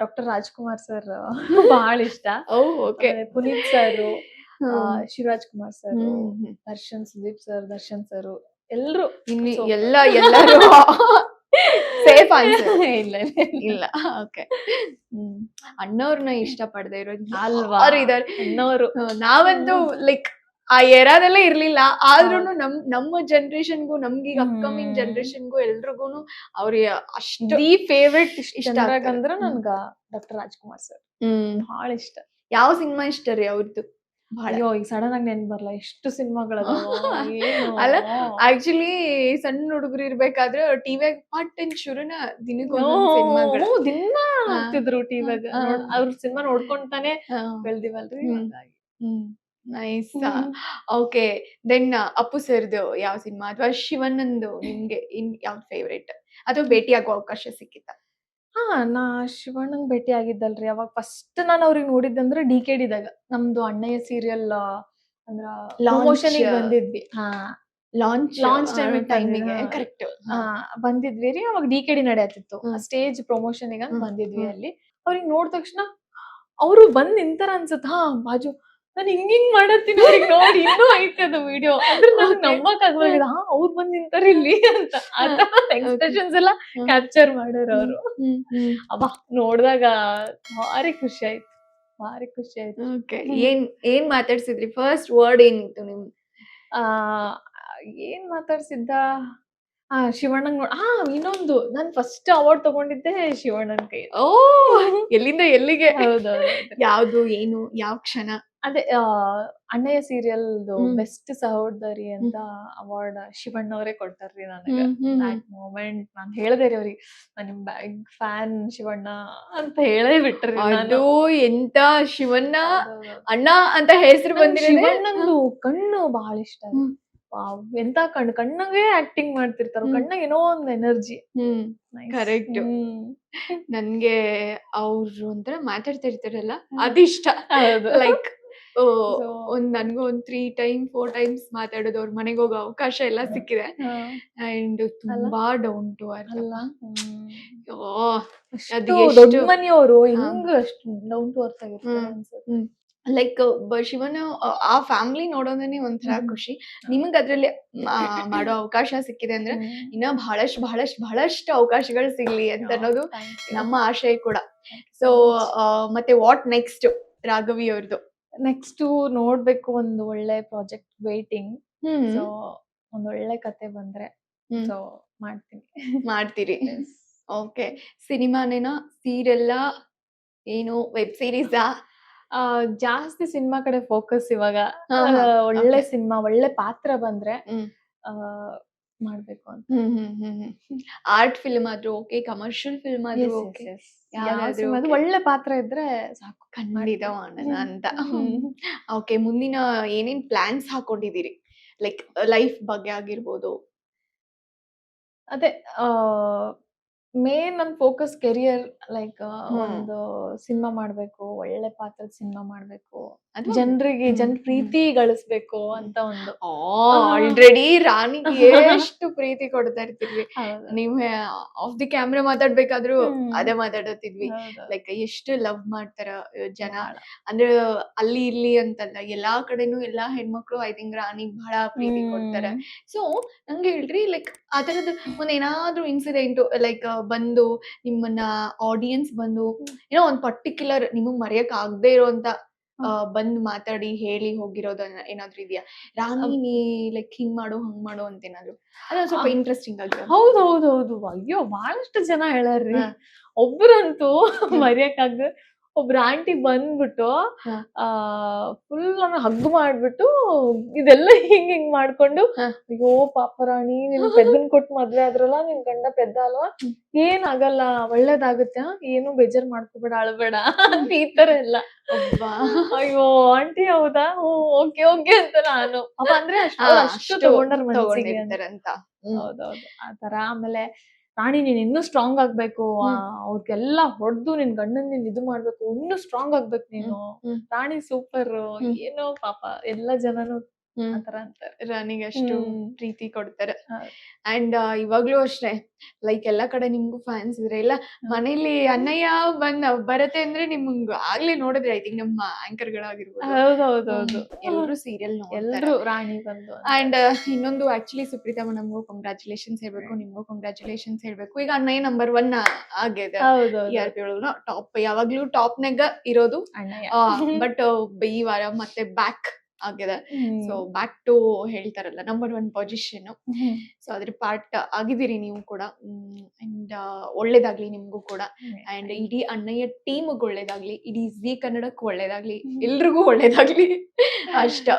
[SPEAKER 2] ಡಾಕ್ಟರ್ ರಾಜ್‌ಕುಮಾರ್ ಸರ್ ಬಹಳ ಇಷ್ಟ.
[SPEAKER 1] Okay.
[SPEAKER 2] Puneeth sir, Shivaraj Kumar sir, Sudeep sir, Darshan sir ಎಲ್ರು
[SPEAKER 1] ಇನ್ನು
[SPEAKER 2] Super.
[SPEAKER 1] ಎಲ್ಲರೂ ಸೇಫ್ ಆನ್ಸರ್.
[SPEAKER 2] ಇಲ್ಲ
[SPEAKER 1] ಇಲ್ಲ. ಓಕೆ. ಅಣ್ಣವ್ರನ್ನ ಇಷ್ಟ ಪಡದೆ ಇರೋದು
[SPEAKER 2] ಅಲ್ವಾ?
[SPEAKER 1] ಯಾರು ಇದಾರೆ?
[SPEAKER 2] ಅಣ್ಣವ್ರು.
[SPEAKER 1] ನಾವಂತೂ ಲೈಕ್ ಆ ಎರಾದಲ್ಲೇ ಇರ್ಲಿಲ್ಲ. ಆದ್ರೂನು ನಮ್ಮ ಜನರೇಷನ್‌ಗೂ ನಮ್ಗೀಗ ಅಪ್ಕಮಿಂಗ್ ಜನರೇಷನ್‌ಗೂ ಎಲ್ರಿಗೂನು ಅವ್ರಿಗೆ ಅಷ್ಟು
[SPEAKER 2] ದಿ ಫೇವ್ರೇಟ್
[SPEAKER 1] ಇಷ್ಟ
[SPEAKER 2] ಅಂದ್ರ ನನ್ಗ ಡಾಕ್ಟರ್ ರಾಜ್‌ಕುಮಾರ್ ಸರ್ ಬಹಳ ಇಷ್ಟ.
[SPEAKER 1] ಯಾವ ಸಿನಿಮಾ ಇಷ್ಟ ರೀ ಅವ್ರದ್ದು? ಬಹಳ.
[SPEAKER 2] ಅಯ್ಯೋ ಈಗ ಸಡನ್ ಆಗಿ ನೆನ್ಪ್ ಬರಲ್ಲ. ಎಷ್ಟು ಸಿನಿಮಾಗಳದಾವ. ಏನು
[SPEAKER 1] ಅಲ್ಲ ಆಕ್ಚುಲಿ ಸಣ್ಣ ಹುಡುಗರು ಇರ್ಬೇಕಾದ್ರೆ ಟಿವಿಯಾಗ ಪಟ್ ಶುರುನ ದಿನಕ್ಕೊಂದೊಂದು ಸಿನಿಮಾಗಳು
[SPEAKER 2] ದಿನಾ ನೋಡ್ತಿದ್ರು ಟಿವಿಯಾಗ. ಅವ್ರ ಸಿನಿಮಾ ನೋಡ್ಕೊಂತಾನೆ ಬೆಳ್ದಿವಲ್ರಿ ಹಾಗಾಗಿ.
[SPEAKER 1] ನೈಸ್. ಓಕೆ. ದೆನ್ ಅಪ್ಪು ಸರ್ದು ಯಾವ ಸಿನಿಮಾ ಅಥವಾ ಶಿವಣ್ಣಂದು ನಿಮ್ಗೆ ಯಾವ್ದು ಫೇವ್ರೇಟ್ ಅಥವಾ ಭೇಟಿಯಾಗುವ ಅವಕಾಶ ಸಿಕ್ಕಿತ್ತ?
[SPEAKER 2] ನಾ ಶಿವಣ್ಣಂಗ್ ಭೇಟಿ ಆಗಿದ್ದಲ್ರಿ. ಅವಾಗ ಫಸ್ಟ್ ನಾನು ಅವ್ರಿಗೆ ನೋಡಿದ್ದಂದ್ರೆ ಡಿಕೆಡಿದಾಗ. ನಮ್ದು ಅಣ್ಣಯ್ಯ ಸೀರಿಯಲ್ ಅಂದ್ರ ಪ್ರಮೋಷನ್‌ಗೆ ಬಂದಿದ್ವಿ. ಲಾಂಚ್ ಟೈಮಿಗೆ
[SPEAKER 1] ಕರೆಕ್ಟ್
[SPEAKER 2] ಬಂದಿದ್ವಿ ರೀ. ಅವಾಗ ಡಿಕೆಡಿ ನಡೆಯತ್ತಿತ್ತು. ಸ್ಟೇಜ್ ಪ್ರಮೋಷನ್‌ಗೆ ಅಂತ ಬಂದಿದ್ವಿ ಅಲ್ಲಿ. ಅವ್ರಿಗೆ ನೋಡಿದ ತಕ್ಷಣ ಅವರು ಬಂದ್ ನಿಂತಾರ ಅನ್ಸುತ್ತ. ಬಾಜು ನಾನು ಹಿಂಗ್ ಮಾಡತ್ತೀನಿ ಅವ್ರಿಗೆ ನೋಡಿ ಇನ್ನೂ ಐತೆ ಅದು ವಿಡಿಯೋ. ಅಂದ್ರೆ ನಂಗೆ ನಂಬಕ್ ಆಗ್ಲಿಲ್ಲ. ಅವ್ರು ಬಂದ್ ನಿಂತಾರ ಇಲ್ಲಿ ಅಂತ. ಎಕ್ಸ್‌ಪ್ರೆಷನ್ಸ್ ಎಲ್ಲ ಕ್ಯಾಪ್ಚರ್ ಮಾಡೋರು ಅವರು. ಅಬ್ಬಾ ನೋಡಿದಾಗ ಭಾರಿ ಖುಷಿ ಆಯ್ತು. ಭಾರಿ ಖುಷಿ ಆಯ್ತು.
[SPEAKER 1] ಓಕೆ. ಏನ್ ಮಾತಾಡ್ಸಿದ್ರಿ? ಫಸ್ಟ್ ವರ್ಡ್ ಏನಿತ್ತು ನಿಮ್?
[SPEAKER 2] ಏನ್ ಮಾತಾಡ್ಸಿದ್ದ? ಶಿವಣ್ಣಂಗ್ ಇನ್ನೊಂದು ನಾನ್ ಫಸ್ಟ್ ಅವಾರ್ಡ್ ತಗೊಂಡಿದ್ದೆ ಶಿವಣ್ಣನ್ ಕೈ.
[SPEAKER 1] ಎಲ್ಲಿಂದ ಎಲ್ಲಿಗೆ?
[SPEAKER 2] ಹೌದೌದು.
[SPEAKER 1] ಯಾವ್ದು ಏನು ಯಾವ ಕ್ಷಣ?
[SPEAKER 2] ಅದೇ ಅಣ್ಣಯ್ಯ ಸೀರಿಯಲ್ದು ಬೆಸ್ಟ್ ಸಹೋದರಿ ಅಂತ ಅವಾರ್ಡ್ ಶಿವಣ್ಣ ಅವರೇ ಕೊಡ್ತಾರ್ರಿ ನನಗೆ. ದಟ್ ಮೂಮೆಂಟ್ ನಾನ್ ಹೇಳ್ದೆ ರೀ ಅವ್ರಿಗೆ ನಾನ್ ನಿಮ್ ಬಿಗ್ ಫ್ಯಾನ್ ಶಿವಣ್ಣ ಅಂತ ಹೇಳೇ ಬಿಟ್ರಿ.
[SPEAKER 1] ಅದು ಎಂತ ಶಿವಣ್ಣ ಅಣ್ಣ ಅಂತ ಹೆಸರು ಬಂದಿರೋದೇ.
[SPEAKER 2] ಶಿವಣ್ಣಂದು ಕಣ್ಣು ಬಹಳ ಇಷ್ಟ. ಎಂತ ಕಣ್ಣಂಗೆ ಆಕ್ಟಿಂಗ್ ಮಾಡ್ತಿರ್ತಾರ. ಕಣ್ಣಾಗ ಏನೋ ಒಂದ್ ಎನರ್ಜಿ.
[SPEAKER 1] ಕರೆಕ್ಟ್. ನನ್ಗೆ ಅವ್ರು ಒಂಥರ ಮಾತಾಡ್ತಿರ್ತಾರಲ್ಲ ಅದಿಷ್ಟ. ಲೈಕ್ ನನ್ಗೂ ಒಂದ್ 3 ಟೈಮ್ 4 ಟೈಮ್ಸ್ ಮಾತಾಡೋದು ಅವ್ರ ಮನೆಗೆ ಹೋಗೋ ಅವಕಾಶ ಎಲ್ಲ ಸಿಕ್ಕಿದೆ. ಅಂಡ್ ತುಂಬಾ ಡೌನ್ ಟು ಅರ್ತ್ ಅಲ್ಲ.
[SPEAKER 2] ದೊಡ್ಡ ಮನೆಯವರು ಹೆಂಗ್ ಅಷ್ಟು ಡೌನ್ ಟು ಅರ್ತ್ ಆಗಿರ್ತಾರೆ ಅನ್ಸುತ್ತೆ.
[SPEAKER 1] ಲೈಕ್ ಶಿವನ ಆ ಫ್ಯಾಮಿಲಿ ನೋಡೋದನ್ನೇ ಒಂಥರ ಖುಷಿ. ನಿಮಗ್ ಅದ್ರಲ್ಲಿ ಮಾಡೋ ಅವಕಾಶ ಸಿಕ್ಕಿದೆ ಅಂದ್ರೆ ಇನ್ನ ಬಹಳಷ್ಟು ಅವಕಾಶಗಳು ಸಿಗ್ಲಿ ಅಂತ ಅನ್ನೋದು ನಮ್ಮ ಆಶಯ ಕೂಡ. ಸೊ ಮತ್ತೆ ವಾಟ್ ನೆಕ್ಸ್ಟ್ ರಾಘವಿ ಅವ್ರದ್ದು?
[SPEAKER 2] ನೆಕ್ಸ್ಟ್ ನೋಡ್ಬೇಕು. ಒಂದು ಒಳ್ಳೆ ಪ್ರಾಜೆಕ್ಟ್ ವೇಟಿಂಗ್. ಸೊ ಒಂದ್ ಒಳ್ಳೆ ಕತೆ ಬಂದ್ರೆ ಸೊ
[SPEAKER 1] ಮಾಡ್ತೀರಿ. ಓಕೆ. ಸಿನಿಮಾನೇನಾ ಸೀರಿಯಲ್ಲಾ ಏನು ವೆಬ್ ಸೀರೀಸಾ?
[SPEAKER 2] ಜಾಸ್ತಿ ಸಿನಿಮಾ ಕಡೆ ಫೋಕಸ್ ಇವಾಗ. ಒಳ್ಳೆ ಸಿನಿಮಾ ಒಳ್ಳೆ ಪಾತ್ರ ಬಂದ್ರೆ ಮಾಡ್ಬೇಕು ಅಂತ.
[SPEAKER 1] ಆರ್ಟ್ ಫಿಲ್ಮ್ ಆದ್ರೂ ಓಕೆ, ಕಮರ್ಷಿಯಲ್ ಫಿಲ್ಮ್ ಆದ್ರೂ ಓಕೆ,
[SPEAKER 2] ಒಳ್ಳೆ ಪಾತ್ರ ಇದ್ರೆ ಸಾಕು.
[SPEAKER 1] ಖಂಡಿತ ಮಾಡೋಣ ಅಂತ. ಓಕೆ. ಮುಂದಿನ ಏನೇನ್ ಪ್ಲಾನ್ಸ್ ಹಾಕೊಂಡಿದೀರಿ? ಲೈಕ್ ಲೈಫ್ ಬಗ್ಗೆ ಆಗಿರ್ಬೋದು.
[SPEAKER 2] ಅದೇ ಮೇನ್ ನನ್ ಫೋಕಸ್ ಕೆರಿಯರ್ ಲೈಕ್
[SPEAKER 1] ಹ್ಮ್.
[SPEAKER 2] ಒಂದು ಸಿನಿಮಾ ಮಾಡ್ಬೇಕು, ಒಳ್ಳೆ ಪಾತ್ರದ ಸಿನಿಮಾ ಮಾಡ್ಬೇಕು,
[SPEAKER 1] ಅದು
[SPEAKER 2] ಜನರಿಗೆ ಜನ ಪ್ರೀತಿ ಗಳಿಸ್ಬೇಕು ಅಂತ ಒಂದು.
[SPEAKER 1] ಆಲ್ರೆಡಿ ರಾಣಿಗೆ ಎಷ್ಟು ಪ್ರೀತಿ ಕೊಡ್ತಾ ಇರ್ತಿದ್ವಿ. ನೀವ್ ಆಫ್ ದಿ ಕ್ಯಾಮ್ರಾ ಮಾತಾಡ್ಬೇಕಾದ್ರು ಅದೇ ಮಾತಾಡತಿದ್ವಿ. ಲೈಕ್ ಎಷ್ಟು ಲವ್ ಮಾಡ್ತಾರ ಜನ. ಅಂದ್ರೆ ಅಲ್ಲಿ ಇಲ್ಲಿ ಅಂತಲ್ಲ, ಎಲ್ಲಾ ಕಡೆನೂ ಎಲ್ಲಾ ಹೆಣ್ಮಕ್ಳು ಐ ಥಿಂಕ್ ರಾಣಿಗ್ ಬಹಳ ಪ್ರೀತಿ ಕೊಡ್ತಾರೆ. ಸೊ ನಂಗೆ ಹೇಳ್ರಿ, ಲೈಕ್ ಆ ತರದ್ ಒಂದ್ ಏನಾದ್ರು ಇನ್ಸಿಡೆಂಟ್ ಲೈಕ್ ಬಂದು ನಿಮ್ಮನ್ನ ಆಡಿಯನ್ಸ್ ಬಂದು ಏನೋ ಒಂದ್ ಪರ್ಟಿಕ್ಯುಲರ್ ನಿಮಗ್ ಮರೆಯಕ್ ಆಗದೆ ಇರೋಂತ ಬಂದ್ ಮಾತಾಡಿ ಹೇಳಿ ಹೋಗಿರೋದ ಏನಾದ್ರು ಇದೆಯಾ? ರಾಣಿ ನೀ ಲೈಕ್ ಹಿಂಗ್ ಮಾಡು ಹಂಗ್ ಮಾಡು ಅಂತ ಏನಾದ್ರು ಅದ ಸ್ವಲ್ಪ ಇಂಟ್ರೆಸ್ಟಿಂಗ್ ಆಗಿ.
[SPEAKER 2] ಹೌದೌದೌದು, ಅಯ್ಯೋ ಬಹಳಷ್ಟು ಜನ ಹೇಳಾರ್ರಿ. ಒಬ್ರಂತೂ ಮರೆಯಕ್ಕಾಗ ಒಬ್ರ ಆಂಟಿ ಬಂದ್ಬಿಟ್ಟು ಫುಲ್ ಹಗ್ ಮಾಡ್ಬಿಟ್ಟು ಇದೆಲ್ಲ ಹಿಂಗ್ ಹಿಂಗ್ ಮಾಡ್ಕೊಂಡು, ಅಯ್ಯೋ ಪಾಪ ರಾಣಿ ನಿನ್ ಪೆದ್ದನ್ ಕೊಟ್ಟು ಮದ್ವೆ ಆದ್ರಲ್ಲ, ನಿನ್ ಗಂಡ ಪೆದ್ದ ಅಲ್ವಾ, ಏನ್ ಆಗಲ್ಲ ಒಳ್ಳೇದಾಗುತ್ತೆ, ಏನು ಬೇಜಾರ್ ಮಾಡ್ಕೋಬೇಡ ಅಳ್ಬೇಡ ಈ ತರ ಎಲ್ಲ. ಅಯ್ಯೋ ಆಂಟಿ ಹೌದಾ, ಓಕೆ ಓಕೆ ಅಂತ ನಾನು ಅಪ್ಪ ಅಂದ್ರೆ ಅಷ್ಟು ತಗೊಂಡಾರ ಮನಸ್ಸಿಗೆ ಅಂತ. ಹೌದೌದು ಆತರ. ಆಮೇಲೆ ರಾಣಿ ನೀನ್ ಇನ್ನೂ ಸ್ಟ್ರಾಂಗ್ ಆಗ್ಬೇಕು, ಅವ್ರಿಗೆಲ್ಲಾ ಹೊಡ್ದು ನಿನ್ ಗಂಡನ್ ನೀನ್ ಇದು ಮಾಡ್ಬೇಕು, ಇನ್ನೂ ಸ್ಟ್ರಾಂಗ್ ಆಗ್ಬೇಕು ನೀನು, ರಾಣಿ ಸೂಪರ್, ಏನೋ ಪಾಪ ಎಲ್ಲಾ ಜನನು ಆತರ ಅಂತಾರೆ.
[SPEAKER 1] ರಾಣಿಗೆ ಅಷ್ಟು ಪ್ರೀತಿ ಕೊಡ್ತಾರೆ. ಅಂಡ್ ಇವಾಗ್ಲೂ ಅಷ್ಟೇ, ಲೈಕ್ ಎಲ್ಲಾ ಕಡೆ ನಿಮ್ಗೂ ಫ್ಯಾನ್ಸ್ ಇದ್ರೆ, ಇಲ್ಲ ಮನೇಲಿ ಅಣ್ಣಯ್ಯ ಬರತ್ತೆ ಅಂದ್ರೆ ನಿಮ್ಗ್ ಆಗ್ಲೇ ನೋಡಿದ್ರೆ ಐ ಥಿಂಕ್ ನಮ್ಮ ಆಂಕರ್ ಗಳಾಗಿರ್ಬೋದು,
[SPEAKER 2] ಹೌದೌದೌದು,
[SPEAKER 1] ಎಲ್ರು ಸೀರಿಯಲ್
[SPEAKER 2] ಎಲ್ರು ರಾಣಿ ಬಂದು.
[SPEAKER 1] ಅಂಡ್ ಇನ್ನೊಂದು ಆಕ್ಚುಲಿ ಸುಪ್ರೀತಾ ನಮಗೂ ಕಂಗ್ರಾಚುಲೇಷನ್ಸ್ ಹೇಳ್ಬೇಕು, ನಿಮ್ಗೂ ಕಂಗ್ರಾಚುಲೇಷನ್ಸ್ ಹೇಳ್ಬೇಕು. ಈಗ ಅಣ್ಣಯ್ಯ ನಂಬರ್ 1 ಆಗಿದೆ TRP ಒಳಗೂ. ಟಾಪ್ ಯಾವಾಗ್ಲೂ ಟಾಪ್ ನಾಗ ಇರೋದು ಅಣ್ಣಯ್ಯ. ಬಟ್ ಈ ವಾರ ಮತ್ತೆ ಬ್ಯಾಕ್ ಆಗಿದೆ. ಸೊ ಬ್ಯಾಕ್ ಟು ಹೇಳ್ತಾರಲ್ಲ ನಂಬರ್ 1 ಪೊಸಿಷನ್. ಸೊ ಅದ್ರ ಪಾರ್ಟ್ ಆಗಿದ್ದೀರಿ ನೀವು ಕೂಡ. ಅಂಡ್ ಒಳ್ಳೇದಾಗ್ಲಿ ನಿಮ್ಗೂ ಕೂಡ. ಅಂಡ್ ಇಡೀ ಅಣ್ಣಯ್ಯ ಟೀಮ್ ಒಳ್ಳೇದಾಗ್ಲಿ, ಇಡೀ ಜೀ ಕನ್ನಡಕ್ಕೆ ಒಳ್ಳೇದಾಗ್ಲಿ, ಎಲ್ರಿಗೂ ಒಳ್ಳೇದಾಗ್ಲಿ ಅಷ್ಟ.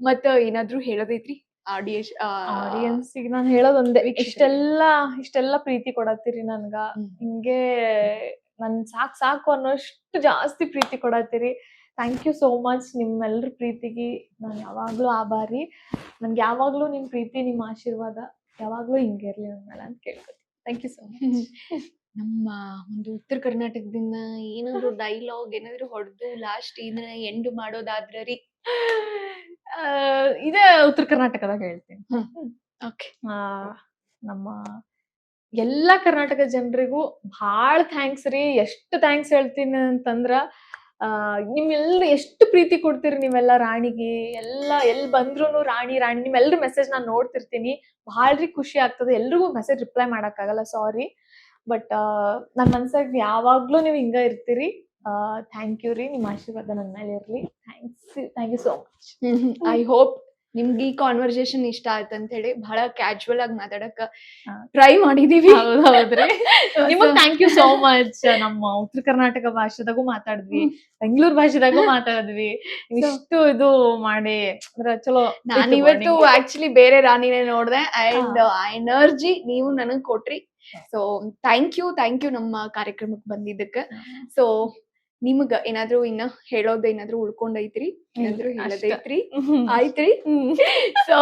[SPEAKER 1] ಮತ್ತ ಏನಾದ್ರು ಹೇಳೋದೈತ್ರಿ
[SPEAKER 2] ಆಡಿಯನ್ಸ್ ಗೆ? ನಾನು ಹೇಳೋದೊಂದೇ, ಇಷ್ಟೆಲ್ಲ ಪ್ರೀತಿ ಕೊಡತ್ತೀರಿ ನನ್ಗ, ಹಿಂಗೆ ನನ್ ಸಾಕು ಅನ್ನೋಷ್ಟು ಜಾಸ್ತಿ ಪ್ರೀತಿ ಕೊಡತ್ತೀರಿ. Thank you so much. ನಿಮ್ಮೆಲ್ಲರ ಪ್ರೀತಿಗೆ ನಾನು ಯಾವಾಗ್ಲೂ ಆಭಾರಿ. ನನ್ಗೆ ಯಾವಾಗ್ಲೂ ನಿಮ್ ಪ್ರೀತಿ, ನಿಮ್ ಆಶೀರ್ವಾದ ಯಾವಾಗ್ಲೂ ಹಿಂಗೆ ಇರ್ಲಿ ನನ್ ಮೇಲೆ ಅಂತ ಕೇಳ್ಕೊತೀನಿ. Thank you so much.
[SPEAKER 1] ನಮ್ಮ ಒಂದು ಉತ್ತರ ಕರ್ನಾಟಕದಿಂದ ಏನಾದ್ರು ಡೈಲಾಗ್ ಏನಾದ್ರು ಹೊಡೆದು ಲಾಸ್ಟ್ ಇದನ್ನ ಎಂಡ್ ಮಾಡೋದಾದ್ರೆ ರೀ?
[SPEAKER 2] ಇದೇ ಉತ್ತರ ಕರ್ನಾಟಕದಾಗ ಹೇಳ್ತೀನಿ.
[SPEAKER 1] ಓಕೆ.
[SPEAKER 2] ನಮ್ಮ ಎಲ್ಲಾ ಕರ್ನಾಟಕ ಜನರಿಗೂ ಭಾಳ ಥ್ಯಾಂಕ್ಸ್ ರೀ. ಎಷ್ಟು ಥ್ಯಾಂಕ್ಸ್ ಹೇಳ್ತೀನಿ ಅಂತಂದ್ರ, ನಿಮ್ಮೆಲ್ಲರೂ ಎಷ್ಟು ಪ್ರೀತಿ ಕೊಡ್ತೀರಿ ನೀವೆಲ್ಲ ರಾಣಿಗೆ. ಎಲ್ಲಿ ಬಂದ್ರು ರಾಣಿ ರಾಣಿ ನಿಮ್ಮೆಲ್ಲರ ಮೆಸೇಜ್ ನಾನು ನೋಡ್ತಿರ್ತೀನಿ. ಭಾಳ್ರಿ ಖುಷಿ ಆಗ್ತದೆ. ಎಲ್ರಿಗೂ ಮೆಸೇಜ್ ರಿಪ್ಲೈ ಮಾಡಕ್ಕಾಗಲ್ಲ, ಸಾರಿ. ಬಟ್ ನನ್ನ ಮನ್ಸಾಗ ಯಾವಾಗ್ಲೂ ನೀವು ಹಿಂಗ ಇರ್ತೀರಿ. ಥ್ಯಾಂಕ್ ಯು ರೀ. ನಿಮ್ಮ ಆಶೀರ್ವಾದ ನನ್ನ ಮೇಲೆ ಇರ್ಲಿ. Thank you so much.
[SPEAKER 1] I hope ನಿಮ್ಗೆ ಈ ಕಾನ್ವರ್ಸೇಷನ್ ಇಷ್ಟ ಆಯ್ತು ಅಂತ ಹೇಳಿ. ಬಹಳ ಕ್ಯಾಶುವಲ್ ಆಗಿ ಮಾತಾಡಕ ಟ್ರೈ ಮಾಡಿದೀವಿ.
[SPEAKER 2] ಹೌದ್ರಿ. ನಿಮಗ್ ಥ್ಯಾಂಕ್ ಯು ಸೋ ಮಚ್. ನಮ್ಮ ಉತ್ತರ ಕರ್ನಾಟಕ ಭಾಷೆದಾಗೂ ಮಾತಾಡಿದ್ವಿ, ಬೆಂಗಳೂರು ಭಾಷೆದಾಗೂ ಮಾತಾಡಿದ್ವಿ. ಇಷ್ಟು ಇದು ಮಾಡಿ ಅಂದ್ರೆ ಚಲೋ.
[SPEAKER 1] ನಾನು ಇವತ್ತು ಆಕ್ಚುಲಿ ಬೇರೆ ರಾಣಿನೇ ನೋಡ್ದೆ. ಅಂಡ್ ಆ ಎನರ್ಜಿ ನೀವು ನನಗ್ ಕೊಟ್ರಿ. ಸೊ ಥ್ಯಾಂಕ್ ಯು ನಮ್ಮ ಕಾರ್ಯಕ್ರಮಕ್ಕೆ ಬಂದಿದ್ದಕ್ಕೆ. ಸೊ ನಿಮಗ ಏನಾದ್ರು ಇನ್ನ ಹೇಳೋದ್ ಏನಾದ್ರು ಉಳ್ಕೊಂಡೈತ್ರಿ? ಏನಾದ್ರು ಹೇಳೋದೈತ್ರಿ? ಆಯ್ತ್ರಿ. ಸೊ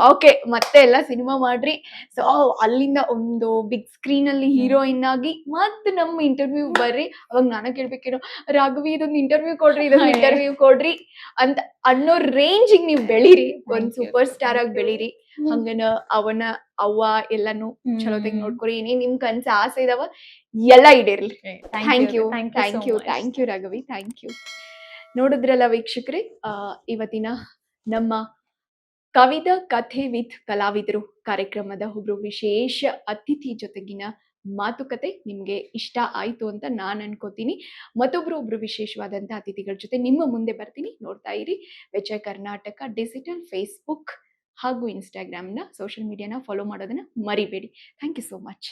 [SPEAKER 1] ಓಕೆ, ಮತ್ತೆ ಎಲ್ಲ ಸಿನಿಮಾ ಮಾಡ್ರಿ. ಸೊ ಅಲ್ಲಿಂದ ಒಂದು ಬಿಗ್ ಸ್ಕ್ರೀನ್ ಅಲ್ಲಿ ಹೀರೋಯಿನ್ ಆಗಿ ಮತ್ತೆ ನಮ್ಮ ಇಂಟರ್ವ್ಯೂ ಬರ್ರಿ. ಅವಾಗ ನಾನು ಕೇಳ್ಬೇಕೇನೋ, ರಾಘವಿ ಇದೊಂದು ಇಂಟರ್ವ್ಯೂ ಕೊಡ್ರಿ ಅಂತ ಅನ್ನೋ ರೇಂಜಿಗೆ ನೀವು ಬೆಳೀರಿ. ಒಂದ್ ಸೂಪರ್ ಸ್ಟಾರ್ ಆಗಿ ಬೆಳೀರಿ. ಹಂಗನ ಅವ್ವ ಎಲ್ಲಾನು ಚಲೋದಂಗ್ ನೋಡ್ಕೊರಿ. ಏನೇ ನಿಮ್ ಕನ್ಸ ಆಸೆ ಇದಾವ ಎಲ್ಲ ಈಡೇರ್ಲಿ. Thank you Raghavi. Thank you. ನೋಡಿದ್ರಲ್ಲ ವೀಕ್ಷಕರೇ, ಇವತ್ತಿನ ನಮ್ಮ ಕವಿತಾ ಕಥೆ ವಿತ್ ಕಲಾವಿದರು ಕಾರ್ಯಕ್ರಮದ ಒಬ್ರು ವಿಶೇಷ ಅತಿಥಿ ಜೊತೆಗಿನ ಮಾತುಕತೆ ನಿಮ್ಗೆ ಇಷ್ಟ ಆಯ್ತು ಅಂತ ನಾನ್ ಅನ್ಕೋತೀನಿ. ಒಬ್ರು ವಿಶೇಷವಾದಂತ ಅತಿಥಿಗಳ ಜೊತೆ ನಿಮ್ಮ ಮುಂದೆ ಬರ್ತೀನಿ. ನೋಡ್ತಾ ಇರಿ ವಿಜಯ ಕರ್ನಾಟಕ ಡಿಜಿಟಲ್, ಫೇಸ್ಬುಕ್ ಹಾಗೂ ಇನ್ಸ್ಟಾಗ್ರಾಮ್ನ ಸೋಷಿಯಲ್ ಮೀಡಿಯಾನ ಫಾಲೋ ಮಾಡೋದನ್ನ ಮರಿಬೇಡಿ. Thank you so much.